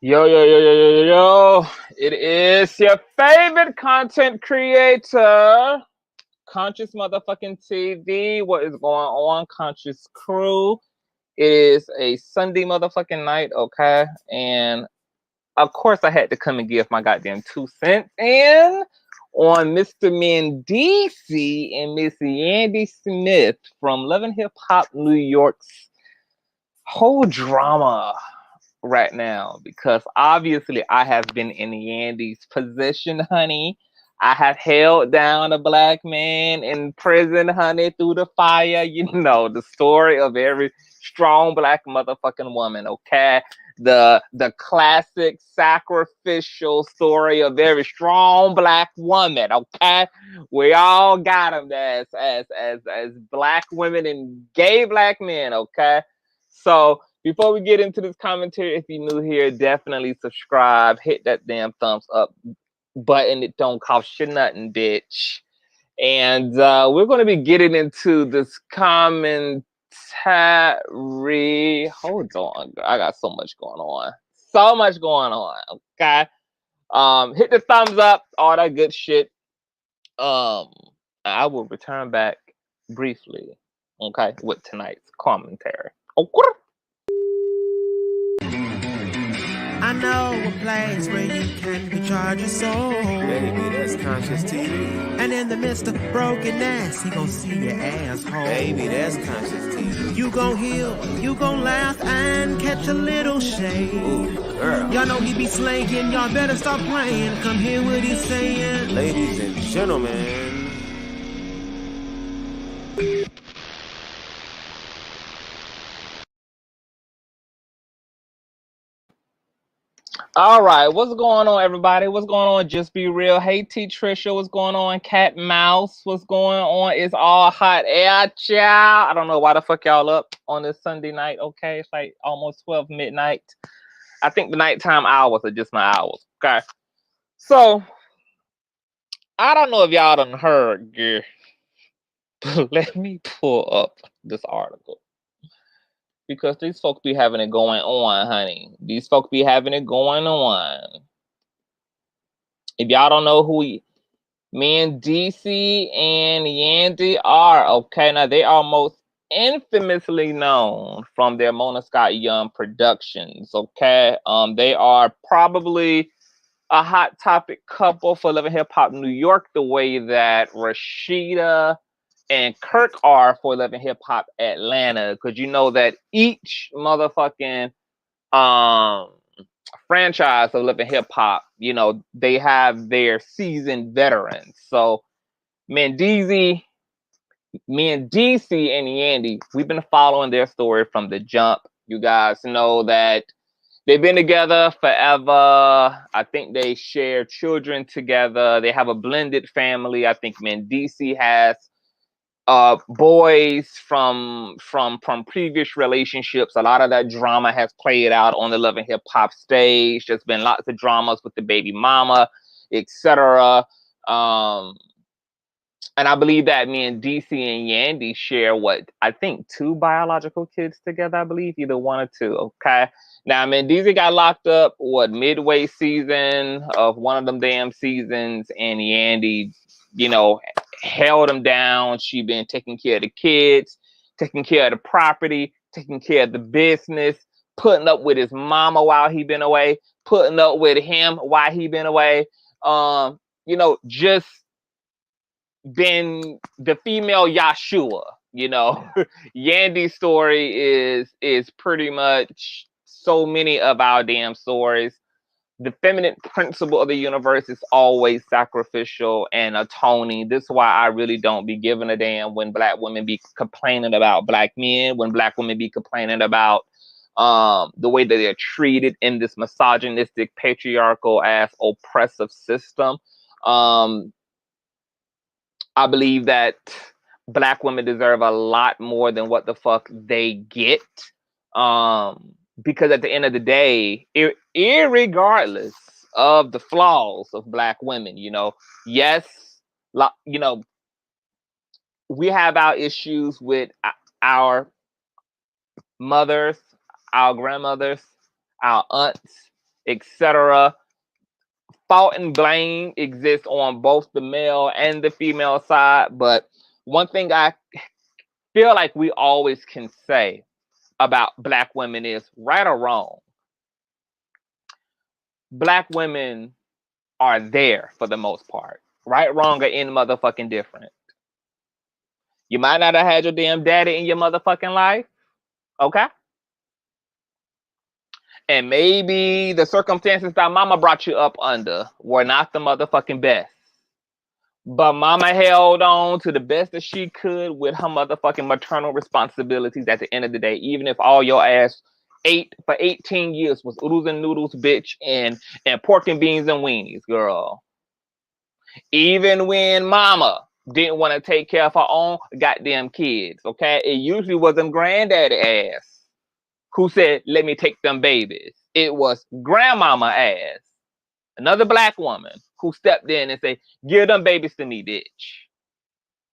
Yo, yo, yo, yo, yo, yo, yo. It is your favorite content creator, Conscious Motherfucking TV. What is going on, Conscious Crew? It is a Sunday motherfucking night, okay? And of course, I had to come and give my goddamn 2 cents in on Mr. Mendeecees and Miss Yandy Smith from Love and Hip Hop New York's whole drama right now, because obviously I have been in Yandy's position, honey. I have held down a black man in prison, honey, through the fire. You know, the story of every strong black motherfucking woman, okay? The classic sacrificial story of every strong black woman, okay? We all got them as black women and gay black men, okay? So before we get into this commentary, if you're new here, definitely subscribe, hit that damn thumbs up button. It don't cost you nothing, bitch. And we're going to be getting into this commentary. Hold on, I got so much going on. So much going on, okay? Hit the thumbs up, all that good shit. I will return back briefly, okay, with tonight's commentary. Okay. I know a place where you can recharge your soul. Baby, that's Conscious TV. And in the midst of brokenness, he gon' see your asshole. Baby, that's Conscious TV. You gon' heal, you gon' laugh and catch a little shade. Ooh, girl. Y'all know he be slaying, y'all better stop playing. Come hear what he's saying. Ladies and gentlemen. All right, what's going on, everybody? What's going on? Just be real. Hey, T. Trisha, what's going on? Cat Mouse, what's going on? It's all hot air, child. I don't know why the fuck y'all up on this Sunday night. Okay, it's like almost 12 midnight. I think the nighttime hours are just my hours. Okay, so I don't know if y'all done heard, girl. Let me pull up this article, because these folks be having it going on, honey. These folks be having it going on. If y'all don't know who Mendeecees and Yandy are, okay, now they are most infamously known from their Mona Scott Young productions, okay? They are probably a hot topic couple for Love and Hip Hop New York, the way that Rashida and Kirk are for Love and Hip Hop Atlanta, because you know that each motherfucking franchise of Love and Hip Hop, you know, they have their seasoned veterans. So Mendeecees and Yandy, we've been following their story from the jump. You guys know that they've been together forever. I think they share children together. They have a blended family. I think Mendeecees has boys from previous relationships. A lot of that drama has played out on the Love and Hip Hop stage. There's been lots of dramas with the baby mama, etc. And I believe that Mendeecees and Yandy share what I think 2 biological kids together. I believe either 1 or 2. Okay. Now Mendeecees got locked up midway season of one of them damn seasons, and Yandy, you know, held him down. She been taking care of the kids, taking care of the property, taking care of the business, putting up with his mama while he been away, putting up with him while he been away. You know, just been the female Yahshua, you know. Yandy's story is pretty much so many of our damn stories. The feminine principle of the universe is always sacrificial and atoning. This is why I really don't be giving a damn when black women be complaining about black men, when black women be complaining about the way that they're treated in this misogynistic, patriarchal ass oppressive system. I believe that black women deserve a lot more than what the fuck they get. Because at the end of the day, irregardless of the flaws of black women, you know, yes, you know, we have our issues with our mothers, our grandmothers, our aunts, etc. Fault and blame exists on both the male and the female side, but one thing I feel like we always can say about Black women is, right or wrong, Black women are there for the most part. Right, wrong, or in motherfucking different. You might not have had your damn daddy in your motherfucking life, okay? And maybe the circumstances that mama brought you up under were not the motherfucking best. But mama held on to the best that she could with her motherfucking maternal responsibilities at the end of the day, even if all your ass ate for 18 years was oodles and noodles, bitch, and pork and beans and weenies, girl. Even when mama didn't want to take care of her own goddamn kids, okay? It usually was them granddaddy ass who said, let me take them babies. It was grandmama ass, another Black woman, who stepped in and said, give them babies to me, bitch.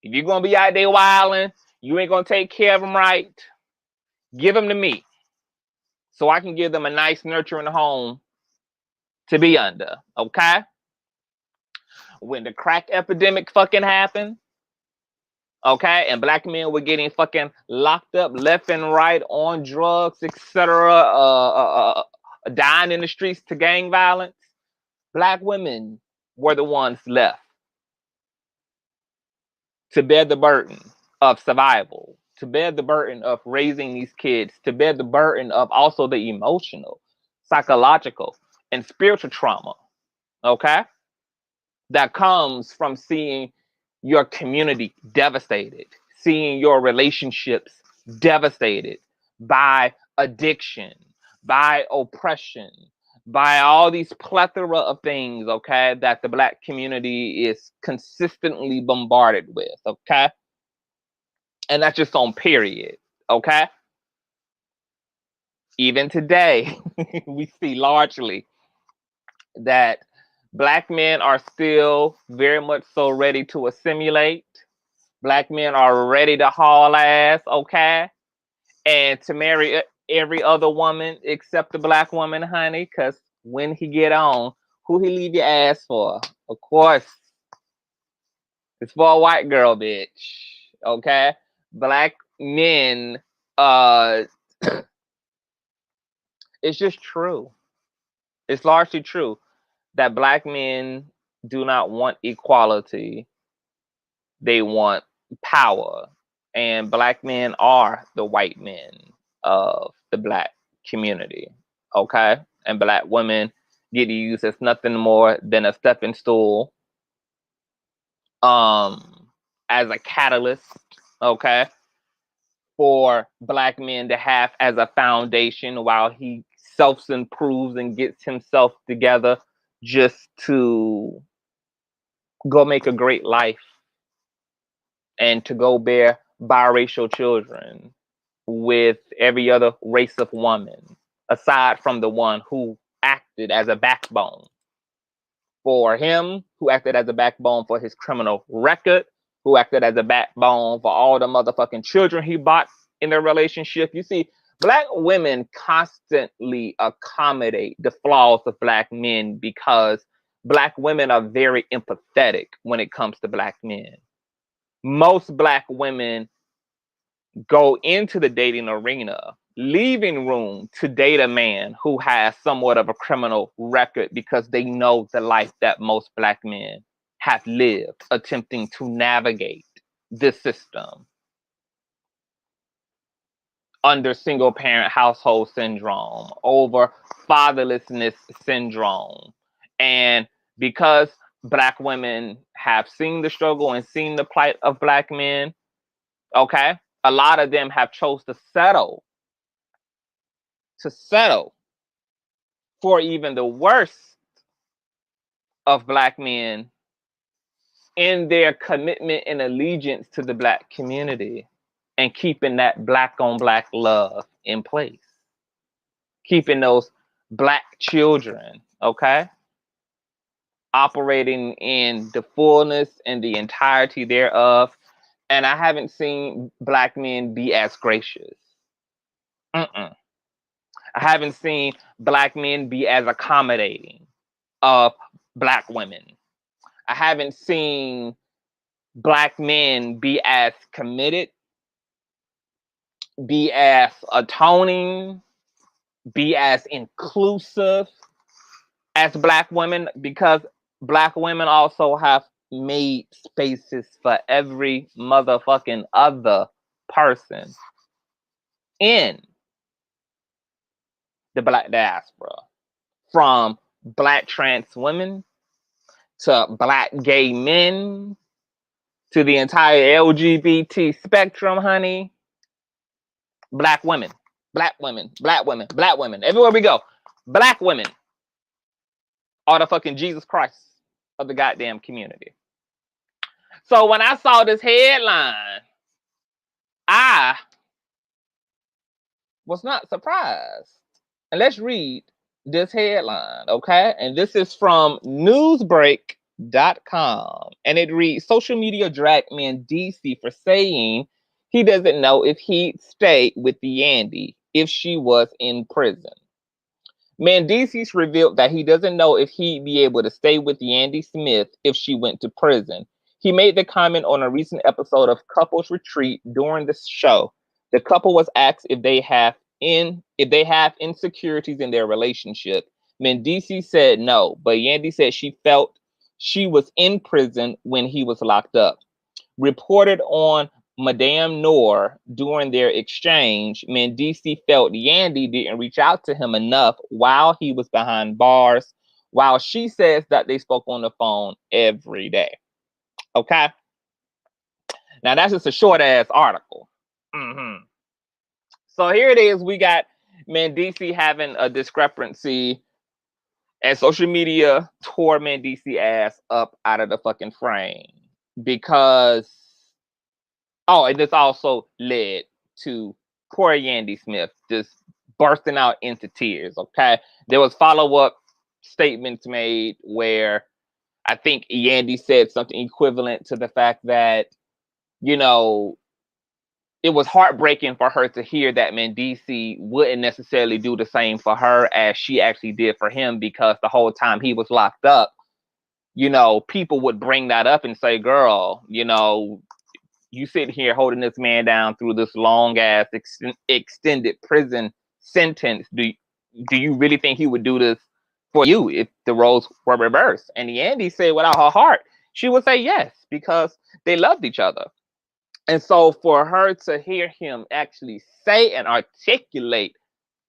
If you're going to be out there wilding, you ain't going to take care of them right, give them to me so I can give them a nice nurturing home to be under, okay? When the crack epidemic fucking happened, okay, and Black men were getting fucking locked up left and right on drugs, etc., dying in the streets to gang violence, Black women were the ones left to bear the burden of survival, to bear the burden of raising these kids, to bear the burden of also the emotional, psychological, and spiritual trauma, okay, that comes from seeing your community devastated, seeing your relationships devastated by addiction, by oppression, by all these plethora of things, okay, that the Black community is consistently bombarded with, okay? And that's just on period, okay? Even today, we see largely that Black men are still very much so ready to assimilate. Black men are ready to haul ass, okay? And to marry every other woman except the Black woman, honey, because when he get on, who he leave your ass for? Of course, it's for a white girl, bitch, okay? Black men, it's just true. It's largely true that Black men do not want equality. They want power. And Black men are the white men of the Black community, okay? And Black women get used as nothing more than a stepping stool, as a catalyst, okay, for Black men to have as a foundation while he self-improves and gets himself together just to go make a great life and to go bear biracial children with every other race of woman, aside from the one who acted as a backbone for him, who acted as a backbone for his criminal record, who acted as a backbone for all the motherfucking children he bought in their relationship. You see, Black women constantly accommodate the flaws of Black men because Black women are very empathetic when it comes to Black men. Most Black women go into the dating arena leaving room to date a man who has somewhat of a criminal record because they know the life that most Black men have lived attempting to navigate this system under single parent household syndrome, over fatherlessness syndrome. And because Black women have seen the struggle and seen the plight of Black men, okay, a lot of them have chose to settle for even the worst of Black men in their commitment and allegiance to the Black community and keeping that Black on Black love in place, keeping those Black children, okay, operating in the fullness and the entirety thereof. And I haven't seen Black men be as gracious. I haven't seen black men be as accommodating of black women. I haven't seen black men be as committed, be as atoning, be as inclusive as black women, because black women also have made spaces for every motherfucking other person in the black diaspora, from black trans women to black gay men to the entire LGBT spectrum, honey. Black women, black women, black women, black women. Everywhere we go, black women are the fucking Jesus Christ of the goddamn community. So when I saw this headline, I was not surprised. And let's read this headline, okay? And this is from newsbreak.com. And it reads, social media dragged Mendeecees for saying he doesn't know if he'd stay with Yandy if she was in prison. Mendeecees revealed that he doesn't know if he'd be able to stay with Yandy Smith if she went to prison. He made the comment on a recent episode of Couples Retreat. During the show, the couple was asked if they have insecurities in their relationship. Mendeecees said no, but Yandy said she felt she was in prison when he was locked up. Reported on Madame Noor during their exchange, Mendeecees felt Yandy didn't reach out to him enough while he was behind bars, while she says that they spoke on the phone every day. Okay? Now, that's just a short-ass article. So here it is. We got Mendeecees having a discrepancy, and social media tore Mendeecees' ass up out of the fucking frame. Because, oh, and this also led to poor Yandy Smith just bursting out into tears, okay? There was follow-up statements made where I think Yandy said something equivalent to the fact that, you know, it was heartbreaking for her to hear that Mendeecees wouldn't necessarily do the same for her as she actually did for him, because the whole time he was locked up, you know, people would bring that up and say, girl, you know, you sitting here holding this man down through this long ass extended prison sentence. Do you really think he would do this for you if the roles were reversed? And Yandy said without her heart, she would say yes, because they loved each other. And so for her to hear him actually say and articulate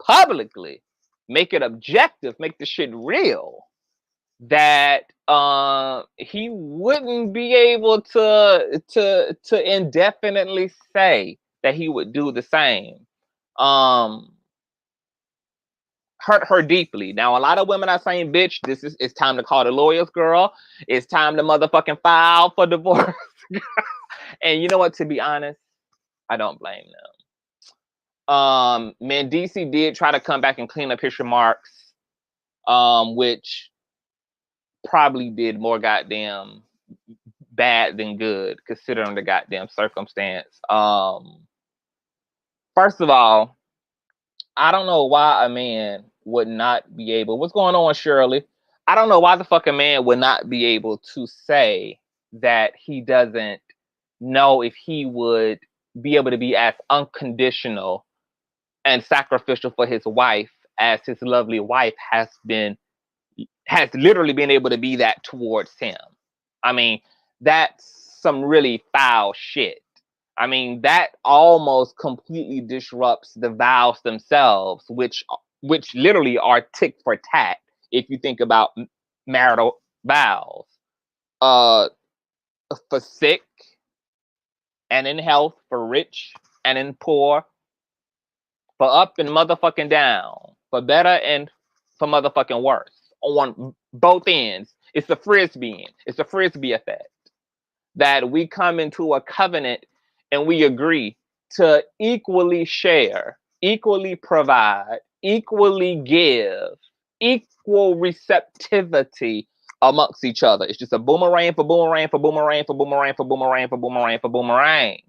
publicly, make it objective, make the shit real, that he wouldn't be able to indefinitely say that he would do the same, hurt her deeply. Now, a lot of women are saying, bitch, it's time to call the lawyers, girl. It's time to motherfucking file for divorce. And you know what, to be honest, I don't blame them. Mendeecees did try to come back and clean up his remarks, which probably did more goddamn bad than good, considering the goddamn circumstance. First of all, I don't know why a man would not be able. What's going on, Shirley? I don't know why the fucking man would not be able to say that he doesn't know if he would be able to be as unconditional and sacrificial for his wife as his lovely wife has literally been able to be that towards him. I mean, that's some really foul shit. I mean, that almost completely disrupts the vows themselves, which literally are tick for tat if you think about marital vows. For sick and in health, for rich and in poor, for up and motherfucking down, for better and for motherfucking worse. On both ends, it's a frisbee. It's a frisbee effect, that we come into a covenant and we agree to equally share, equally provide, equally give, equal receptivity amongst each other. It's just a boomerang for boomerang for boomerang for boomerang for boomerang for boomerang for boomerang.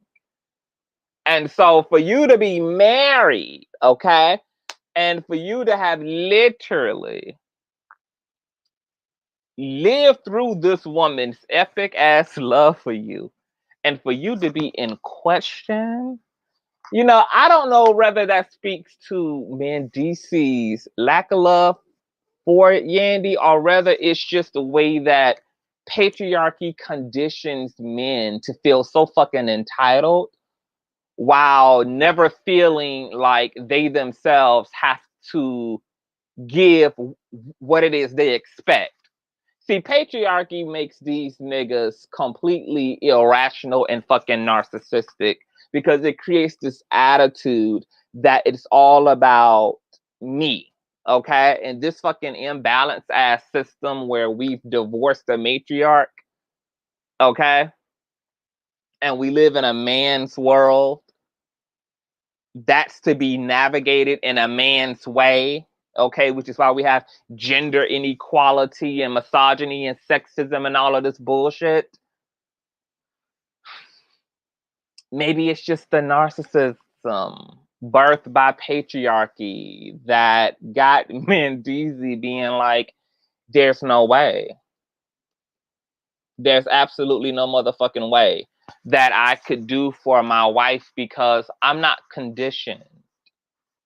And so for you to be married, okay, And for you to have literally lived through this woman's epic ass love for you, and for you to be in question, you know, I don't know whether that speaks to Mendeecees' lack of love for Yandy, or whether it's just the way that patriarchy conditions men to feel so fucking entitled while never feeling like they themselves have to give what it is they expect. See, patriarchy makes these niggas completely irrational and fucking narcissistic because it creates this attitude that it's all about me. Okay? And this fucking imbalanced ass system where we've divorced the matriarch, okay? And we live in a man's world that's to be navigated in a man's way, okay, which is why we have gender inequality and misogyny and sexism and all of this bullshit. Maybe it's just the narcissism birthed by patriarchy that got Mendeecees being like, there's no way. There's absolutely no motherfucking way that I could do for my wife because I'm not conditioned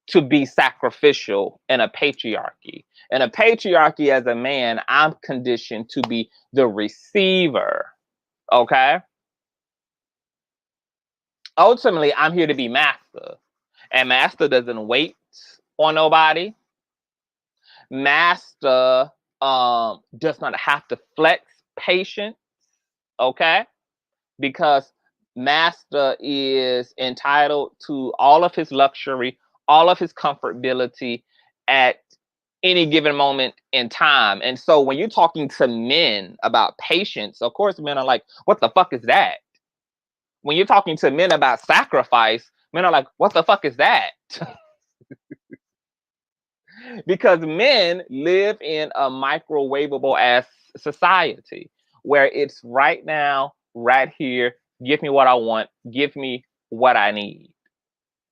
to be sacrificial in a patriarchy. In a patriarchy, as a man, I'm conditioned to be the receiver. Okay? Ultimately, I'm here to be master. And master doesn't wait on nobody. Master does not have to flex patience. Okay? Because master is entitled to all of his luxury, all of his comfortability at any given moment in time. And so when you're talking to men about patience, of course, men are like, what the fuck is that? When you're talking to men about sacrifice, men are like, what the fuck is that? Because men live in a microwavable ass society where it's right now, right here, give me what I want, give me what I need.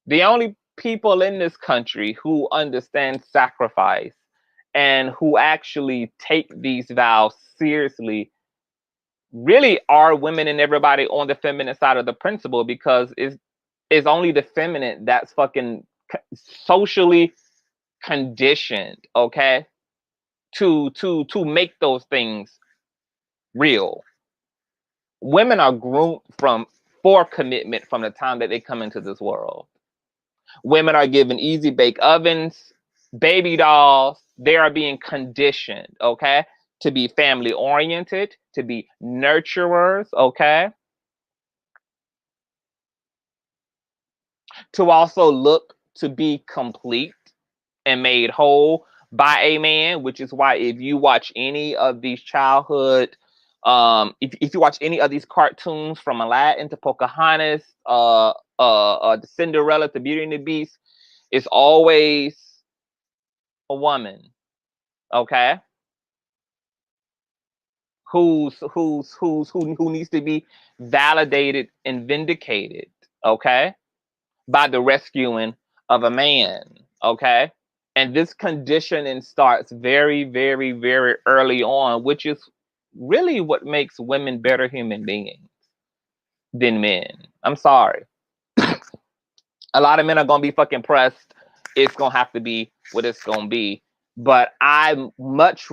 The only people in this country who understand sacrifice and who actually take these vows seriously really are women and everybody on the feminine side of the principle, because it's only the feminine that's fucking socially conditioned, okay, to make those things real. Women are groomed for commitment from the time that they come into this world. Women are given easy bake ovens, baby dolls. They are being conditioned, okay, to be family oriented, to be nurturers, okay, to also look to be complete and made whole by a man, which is why if you watch any of these childhood, if you watch any of these cartoons from Aladdin to Pocahontas, the Cinderella to Beauty and the Beast, it's always a woman, okay, who needs to be validated and vindicated, okay, by the rescuing of a man, okay. And this conditioning starts very, very, very early on, which is really what makes women better human beings than men. I'm sorry. A lot of men are gonna be fucking pressed. It's gonna have to be what it's gonna be. But I much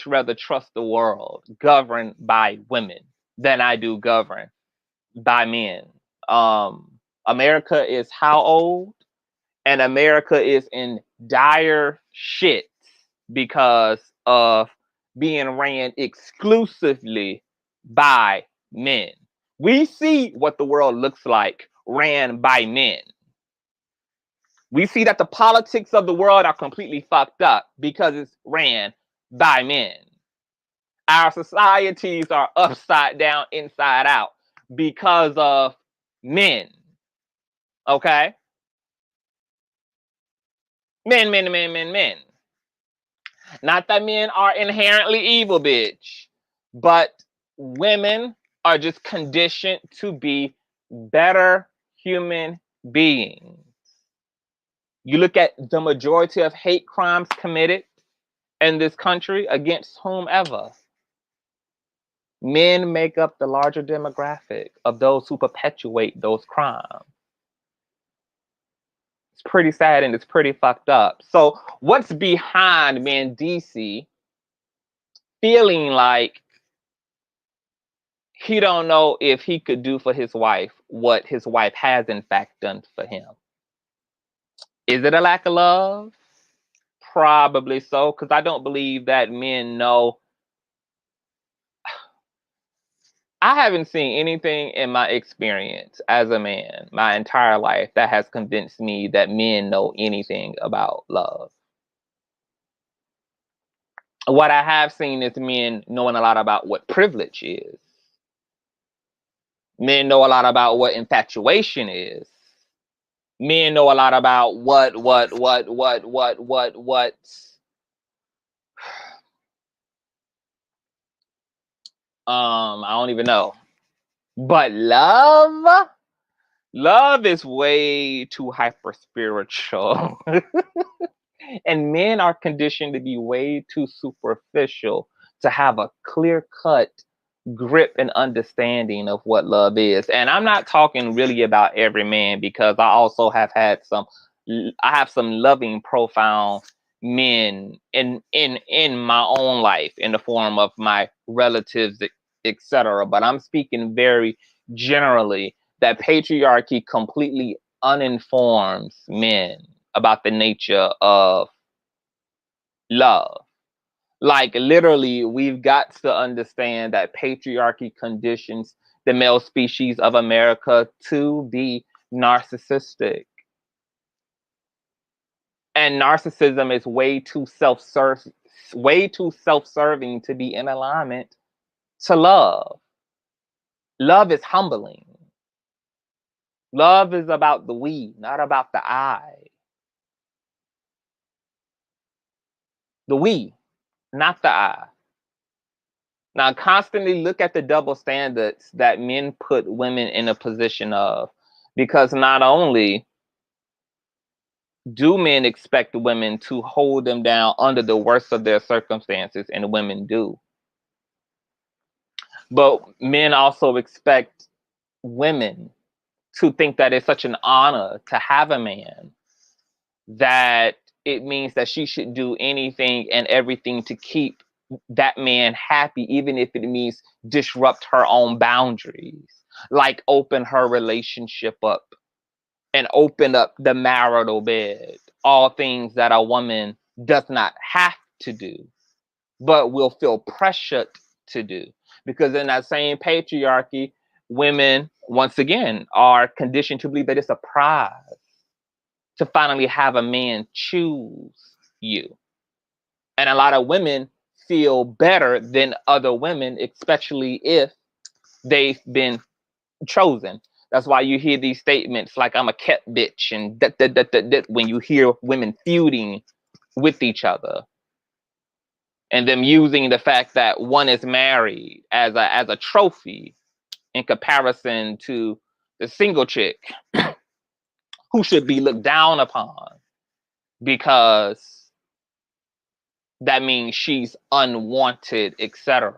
rather trust the world governed by women than I do governed by men. America is how old? And America is in dire shit because of being ran exclusively by men. We see what the world looks like ran by men. We see that the politics of the world are completely fucked up because it's ran by men. Our societies are upside down, inside out because of men. Okay? Men. Not that men are inherently evil, bitch, but women are just conditioned to be better human beings You look at the majority of hate crimes committed in this country against whomever. Men make up the larger demographic of those who perpetuate those crimes. It's pretty sad and it's pretty fucked up. So what's behind Mendeecees feeling like he don't know if he could do for his wife what his wife has in fact done for him? Is it a lack of love? Probably so, because I don't believe that men know. I haven't seen anything in my experience as a man, my entire life, that has convinced me that men know anything about love. What I have seen is men knowing a lot about what privilege is. Men know a lot about what infatuation is. Men know a lot about what I don't even know. But love is way too hyper spiritual. And men are conditioned to be way too superficial to have a clear-cut grip and understanding of what love is. And I'm not talking really about every man, because I also have had I have some loving, profound men in my own life in the form of my relatives, etc. But I'm speaking very generally that patriarchy completely uninforms men about the nature of love. Like, literally, we've got to understand that patriarchy conditions the male species of America to be narcissistic. And narcissism is way too self-serving to be in alignment to love. Love is humbling. Love is about the we, not about the I. The we, not the I. Now, constantly look at the double standards that men put women in a position of, because not only do men expect women to hold them down under the worst of their circumstances, and women do, but men also expect women to think that it's such an honor to have a man that it means that she should do anything and everything to keep that man happy, even if it means disrupt her own boundaries, like open her relationship up and open up the marital bed. All things that a woman does not have to do, but will feel pressured to do. Because in that same patriarchy, women, once again, are conditioned to believe that it's a prize to finally have a man choose you. And a lot of women feel better than other women, especially if they've been chosen. That's why you hear these statements like, I'm a kept bitch, and when you hear women feuding with each other and them using the fact that one is married as a trophy in comparison to the single chick who should be looked down upon because that means she's unwanted, etc.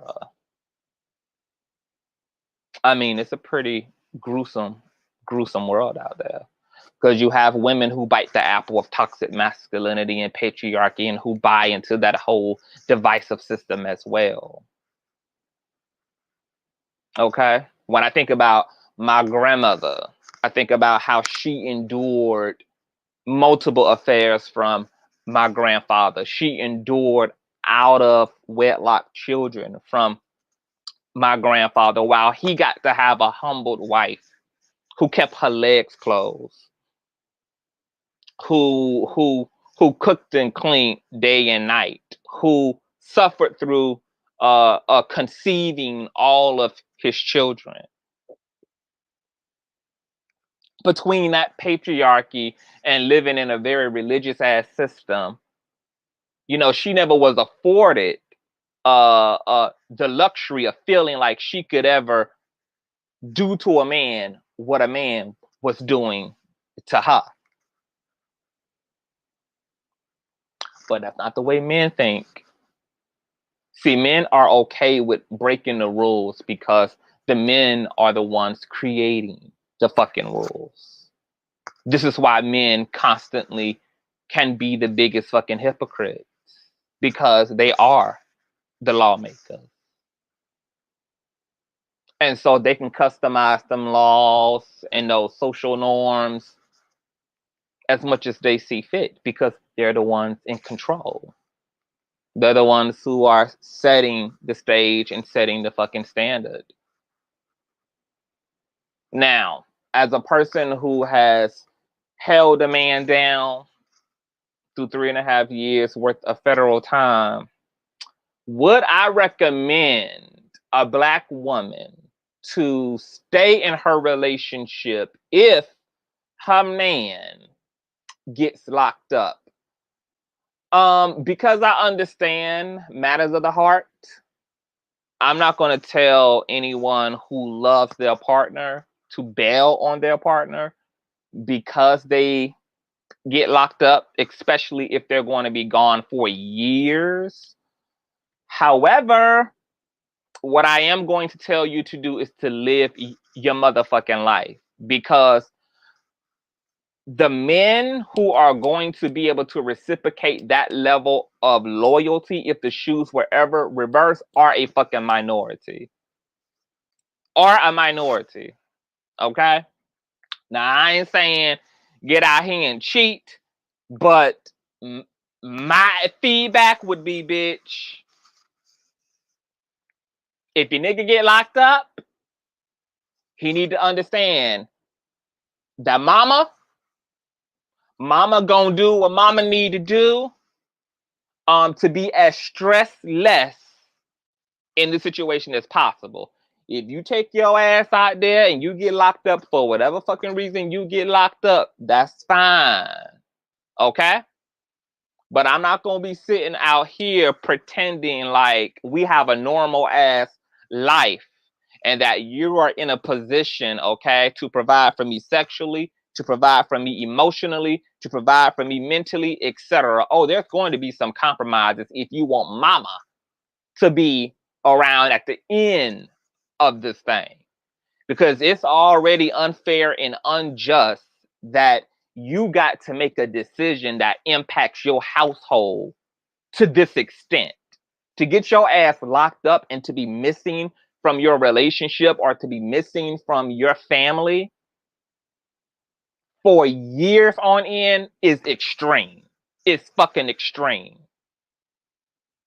I mean, it's a pretty gruesome world out there, because you have women who bite the apple of toxic masculinity and patriarchy and who buy into that whole divisive system as well. Okay? When I think about my grandmother, I think about how she endured multiple affairs from my grandfather. She endured out of wedlock children from my grandfather, while he got to have a humbled wife who kept her legs closed, who cooked and cleaned day and night, who suffered through conceiving all of his children. Between that patriarchy and living in a very religious ass system, you know, she never was afforded the luxury of feeling like she could ever do to a man what a man was doing to her. But that's not the way men think. See, men are okay with breaking the rules because the men are the ones creating the fucking rules. This is why men constantly can be the biggest fucking hypocrites, because they are the lawmakers. And so they can customize them laws and those social norms as much as they see fit because they're the ones in control. They're the ones who are setting the stage and setting the fucking standard. Now, as a person who has held a man down through 3.5 years worth of federal time, would I recommend a Black woman to stay in her relationship if her man gets locked up? Because I understand matters of the heart, I'm not going to tell anyone who loves their partner to bail on their partner because they get locked up, especially if they're going to be gone for years. However, what I am going to tell you to do is to live your motherfucking life, because the men who are going to be able to reciprocate that level of loyalty if the shoes were ever reversed are a fucking minority. Are a minority. Okay? Now, I ain't saying get out here and cheat, but my feedback would be, bitch, if your nigga get locked up, he need to understand that mama gonna do what mama need to do to be as stressless in the situation as possible. If you take your ass out there and you get locked up for whatever fucking reason you get locked up, that's fine. Okay? But I'm not gonna be sitting out here pretending like we have a normal ass life and that you are in a position, okay, to provide for me sexually, to provide for me emotionally, to provide for me mentally, etc. Oh, there's going to be some compromises if you want mama to be around at the end of this thing. Because it's already unfair and unjust that you got to make a decision that impacts your household to this extent. To get your ass locked up and to be missing from your relationship or to be missing from your family for years on end is extreme. It's fucking extreme.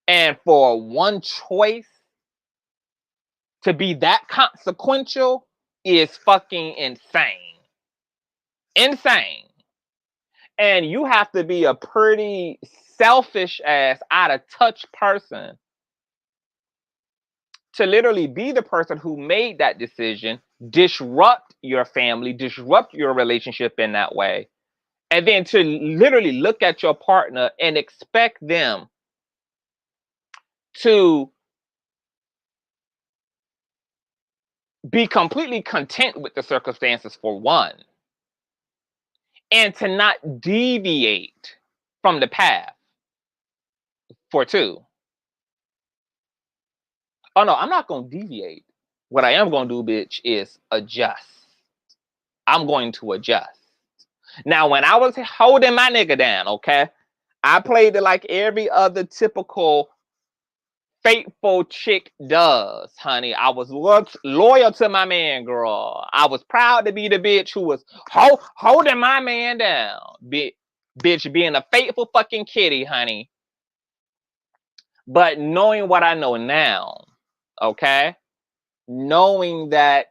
And for one choice to be that consequential is fucking insane. Insane. And you have to be a pretty selfish ass, out of touch person to literally be the person who made that decision, disrupt your family, disrupt your relationship in that way, and then to literally look at your partner and expect them to be completely content with the circumstances, for one, and to not deviate from the path, for two. Oh no, I'm not going to deviate. What I am going to do, bitch, is adjust. I'm going to adjust. Now, when I was holding my nigga down, okay, I played it like every other typical faithful chick does, honey. I was loyal to my man, girl. I was proud to be the bitch who was holding my man down. Bitch being a faithful fucking kitty, honey. But knowing what I know now, okay, knowing that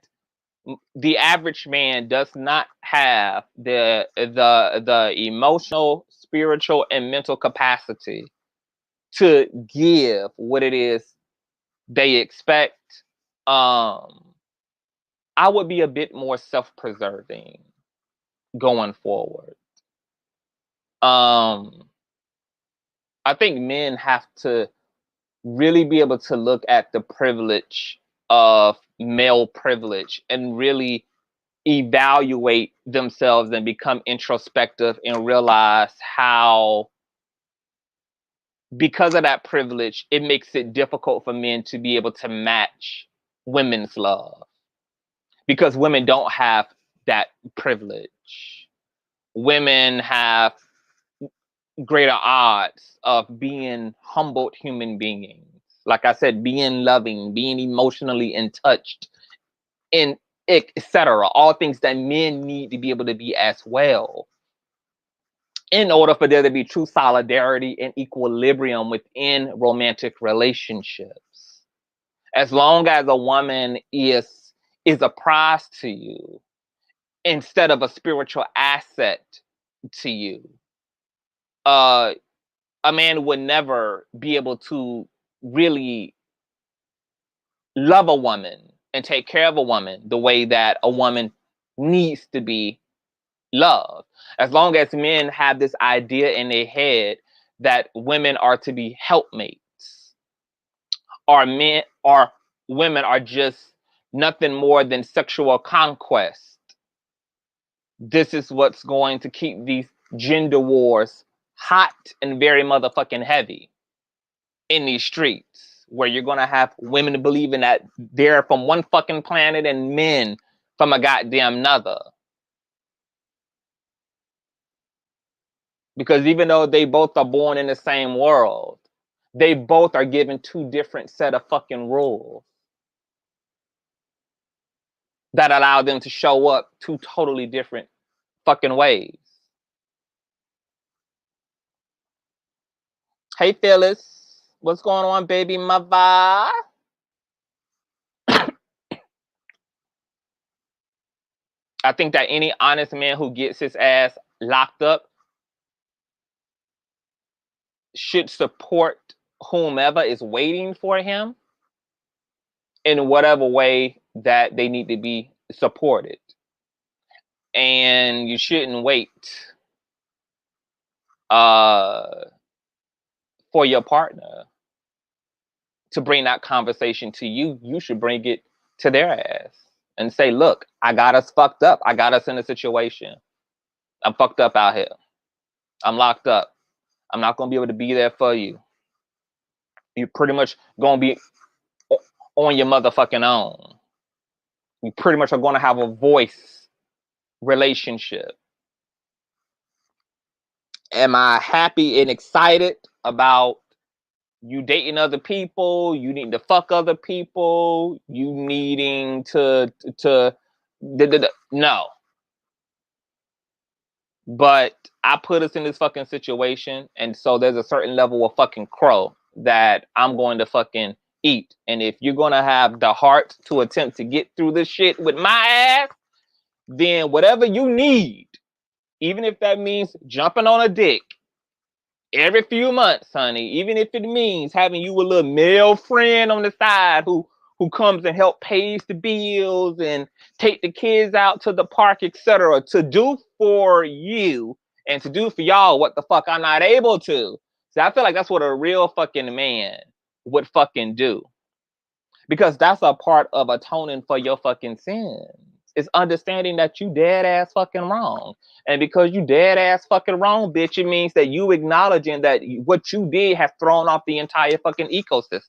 the average man does not have the emotional, spiritual, and mental capacity to give what it is they expect, I would be a bit more self-preserving going forward. I think men have to really be able to look at the privilege of male privilege and really evaluate themselves and become introspective and realize how because of that privilege, it makes it difficult for men to be able to match women's love because women don't have that privilege. Women have greater odds of being humbled human beings. Like I said, being loving, being emotionally in touch, and etc. All things that men need to be able to be as well, in order for there to be true solidarity and equilibrium within romantic relationships. As long as a woman is a prize to you instead of a spiritual asset to you, a man would never be able to really love a woman and take care of a woman the way that a woman needs to be loved. As long as men have this idea in their head that women are to be helpmates, or women are just nothing more than sexual conquest, this is what's going to keep these gender wars hot and very motherfucking heavy in these streets, where you're gonna have women believing that they're from one fucking planet and men from a goddamn another. Because even though they both are born in the same world, they both are given two different set of fucking rules that allow them to show up two totally different fucking ways. Hey Phyllis, what's going on, baby mother? I think that any honest man who gets his ass locked up should support whomever is waiting for him in whatever way that they need to be supported. And you shouldn't wait for your partner to bring that conversation to you. You should bring it to their ass and say, look, I got us fucked up. I got us in a situation. I'm fucked up out here. I'm locked up. I'm not going to be able to be there for you. You're pretty much going to be on your motherfucking own. You pretty much are going to have a voice relationship. Am I happy and excited about you dating other people, you needing to fuck other people, you needing to no. But I put us in this fucking situation, and so there's a certain level of fucking crow that I'm going to fucking eat. And if you're gonna have the heart to attempt to get through this shit with my ass, then whatever you need, even if that means jumping on a dick every few months, honey, even if it means having you a little male friend on the side who comes and help pays the bills and take the kids out to the park, etc., to do for you and to do for y'all what the fuck I'm not able to. So I feel like that's what a real fucking man would fucking do, because that's a part of atoning for your fucking sins. It's understanding that you dead ass fucking wrong. And because you dead ass fucking wrong, bitch, it means that you acknowledging that what you did has thrown off the entire fucking ecosystem.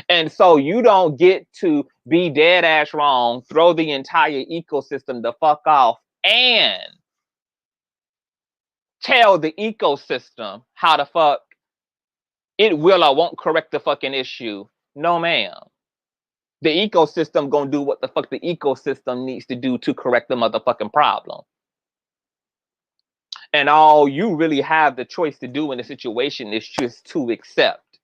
And so you don't get to be dead ass wrong, throw the entire ecosystem the fuck off, and tell the ecosystem how the fuck it will or won't correct the fucking issue. No, ma'am. The ecosystem gonna do what the fuck the ecosystem needs to do to correct the motherfucking problem. And all you really have the choice to do in the situation is just to accept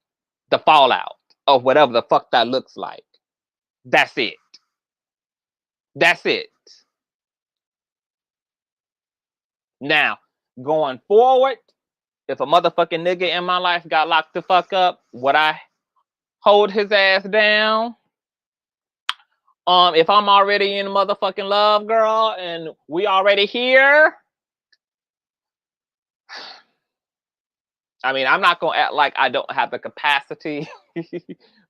the fallout of whatever the fuck that looks like. That's it. That's it. Now, going forward, if a motherfucking nigga in my life got locked the fuck up, would I hold his ass down? If I'm already in motherfucking love, girl, and we already here, I mean, I'm not gonna act like I don't have the capacity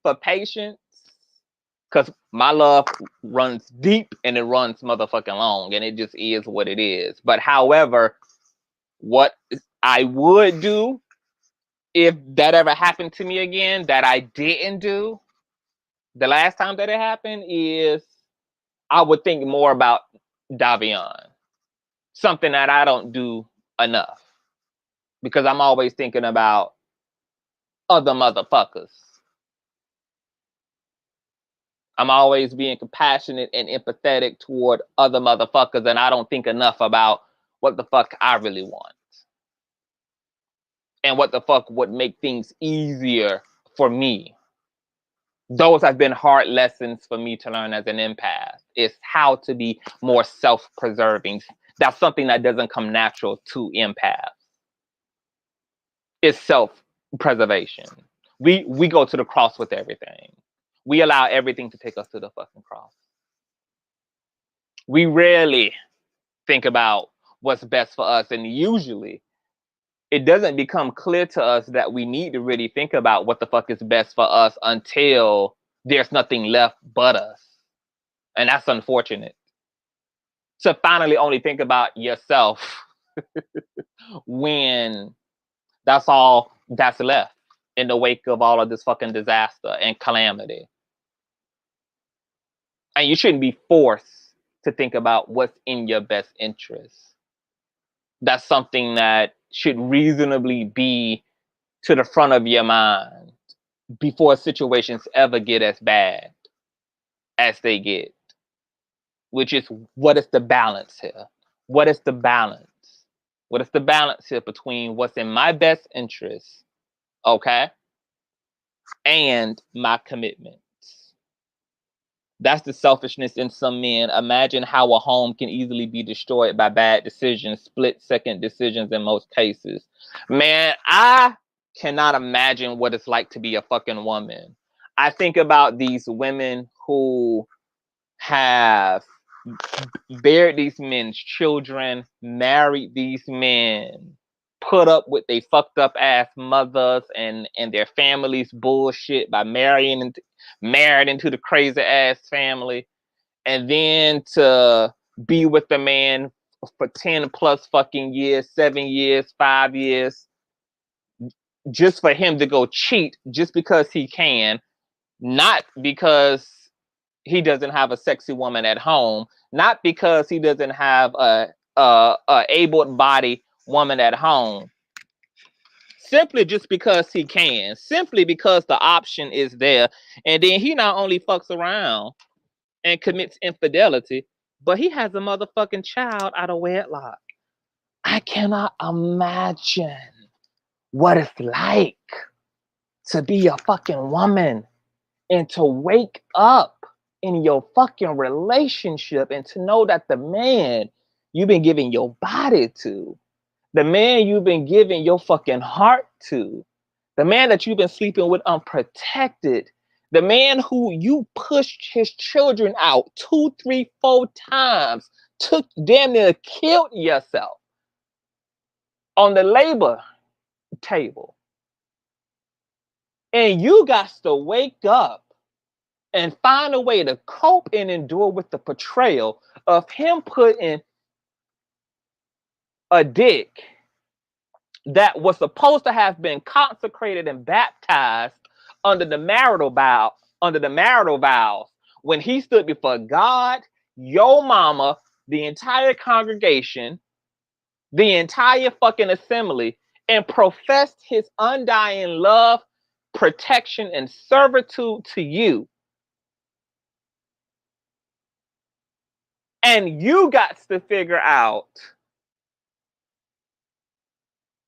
for patience, because my love runs deep and it runs motherfucking long, and it just is what it is. But however, what I would do if that ever happened to me again that I didn't do, the last time that it happened, is I would think more about Davion. Something that I don't do enough. Because I'm always thinking about other motherfuckers. I'm always being compassionate and empathetic toward other motherfuckers, and I don't think enough about what the fuck I really want. And what the fuck would make things easier for me. Those have been hard lessons for me to learn as an empath. It's how to be more self-preserving. That's something that doesn't come natural to empaths. It's self-preservation. We go to the cross with everything. We allow everything to take us to the fucking cross. We rarely think about what's best for us, and usually it doesn't become clear to us that we need to really think about what the fuck is best for us until there's nothing left but us. And that's unfortunate. To finally only think about yourself when that's all that's left in the wake of all of this fucking disaster and calamity. And you shouldn't be forced to think about what's in your best interest. That's something that should reasonably be to the front of your mind before situations ever get as bad as they get. Which is, what is the balance here? What is the balance? What is the balance here between what's in my best interest, okay, and my commitments? That's the selfishness in some men. Imagine how a home can easily be destroyed by bad decisions, split-second decisions in most cases. Man, I cannot imagine what it's like to be a fucking woman. I think about these women who have buried these men's children, married these men, put up with they fucked up ass mothers and their families bullshit by marrying married into the crazy ass family, and then to be with the man for 10 plus fucking years, 7 years, 5 years, just for him to go cheat just because he can, not because he doesn't have a sexy woman at home, not because he doesn't have a able-bodied woman at home, simply just because he can, simply because the option is there. And then he not only fucks around and commits infidelity, but he has a motherfucking child out of wedlock. I cannot imagine what it's like to be a fucking woman and to wake up in your fucking relationship and to know that the man you've been giving your body to, the man you've been giving your fucking heart to, the man that you've been sleeping with unprotected, the man who you pushed his children out 2, 3, 4 times, took damn near killed yourself on the labor table. And you got to wake up and find a way to cope and endure with the portrayal of him putting a dick that was supposed to have been consecrated and baptized under the marital vows, when he stood before God, your mama, the entire congregation, the entire fucking assembly, and professed his undying love, protection, and servitude to you. And you got to figure out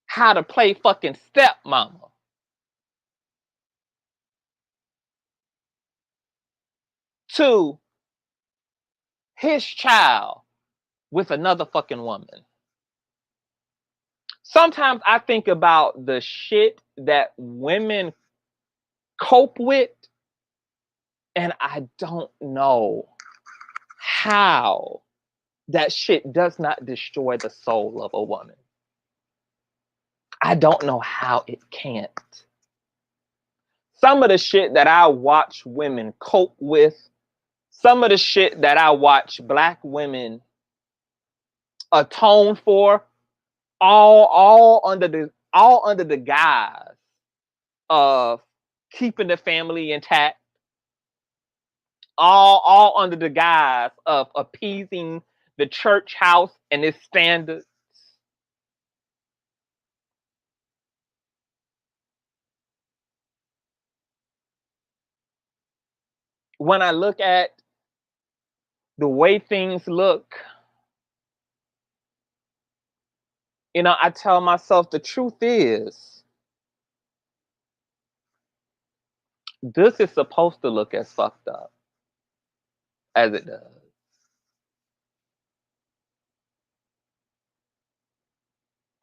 how to play fucking stepmama to his child with another fucking woman. Sometimes I think about the shit that women cope with, and I don't know how that shit does not destroy the soul of a woman. I don't know how it can't. Some of the shit that I watch women cope with, some of the shit that I watch Black women atone for, all under the guise of keeping the family intact, all under the guise of appeasing the church house and its standards. When I look at the way things look, I tell myself the truth is, this is supposed to look as fucked up as it does.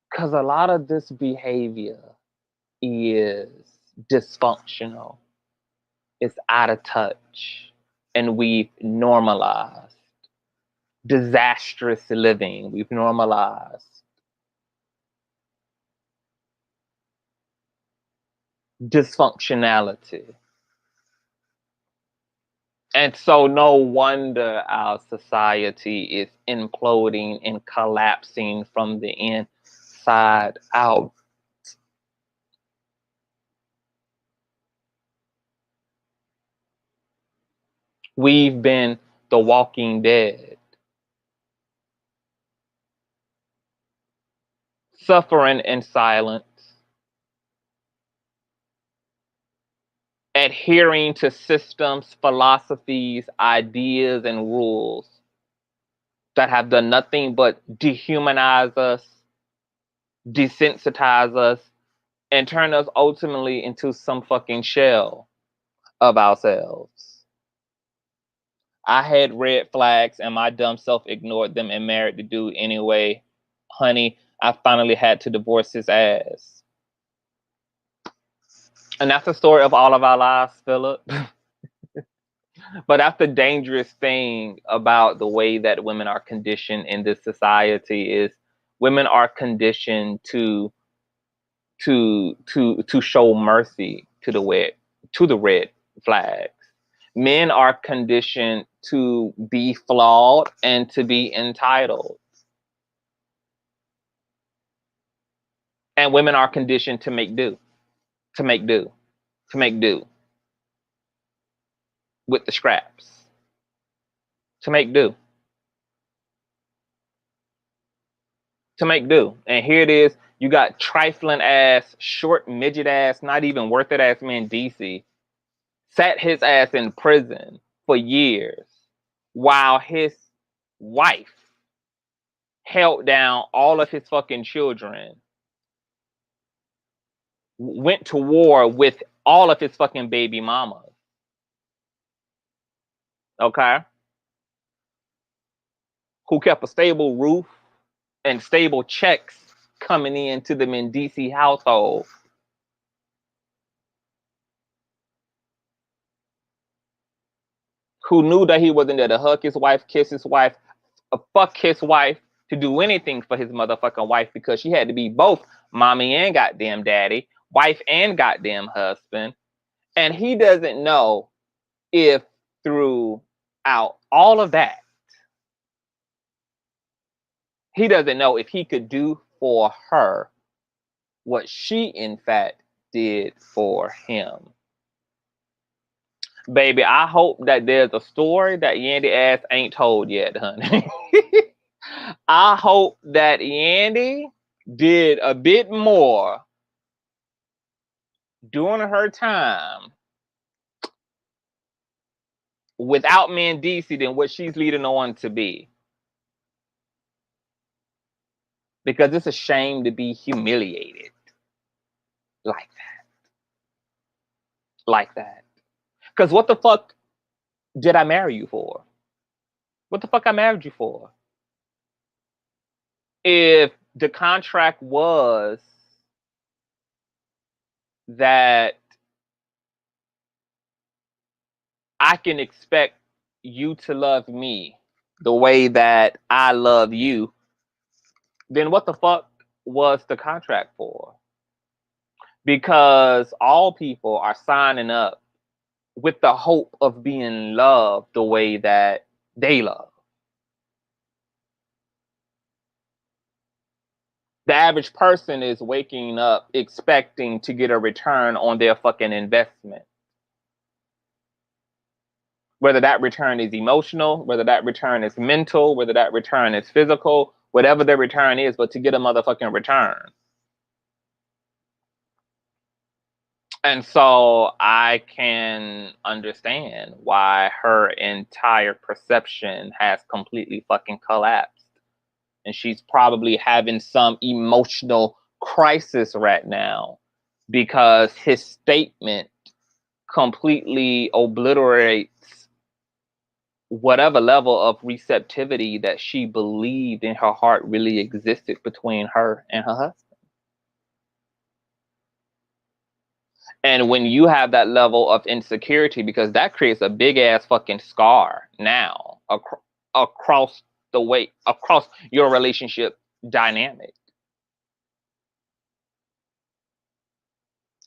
Because a lot of this behavior is dysfunctional, it's out of touch, and we've normalized disastrous living. We've normalized dysfunctionality. And so, no wonder our society is imploding and collapsing from the inside out. We've been the walking dead, suffering in silence, adhering to systems, philosophies, ideas, and rules that have done nothing but dehumanize us, desensitize us, and turn us ultimately into some fucking shell of ourselves. I had red flags and my dumb self ignored them and married the dude anyway. Honey, I finally had to divorce his ass. And that's the story of all of our lives, Philip. But that's the dangerous thing about the way that women are conditioned in this society is women are conditioned to show mercy to the red flags. Men are conditioned to be flawed and to be entitled. And women are conditioned to make do, to make do, to make do with the scraps, to make do, to make do. And here it is, you got trifling ass, short midget ass, not even worth it ass Mendeecees sat his ass in prison for years while his wife held down all of his fucking children, went to war with all of his fucking baby mamas. Okay? Who kept a stable roof and stable checks coming into the Mendeecees household. Who knew that he wasn't there to hug his wife, kiss his wife, fuck his wife, to do anything for his motherfucking wife because she had to be both mommy and goddamn daddy, wife and goddamn husband. And he doesn't know if throughout all of that, he doesn't know if he could do for her what she in fact did for him. Baby, I hope that there's a story that Yandy ass ain't told yet, honey. I hope that Yandy did a bit more during her time without Mendeecees than what she's leading on to be. Because it's a shame to be humiliated like that. Like that. Because what the fuck did I marry you for? What the fuck I married you for? If the contract was that I can expect you to love me the way that I love you, then what the fuck was the contract for? Because all people are signing up with the hope of being loved the way that they love. The average person is waking up expecting to get a return on their fucking investment. Whether that return is emotional, whether that return is mental, whether that return is physical, whatever the return is, but to get a motherfucking return. And so I can understand why her entire perception has completely fucking collapsed. And she's probably having some emotional crisis right now because his statement completely obliterates whatever level of receptivity that she believed in her heart really existed between her and her husband. And when you have that level of insecurity, because that creates a big ass fucking scar now across the way, across your relationship dynamic.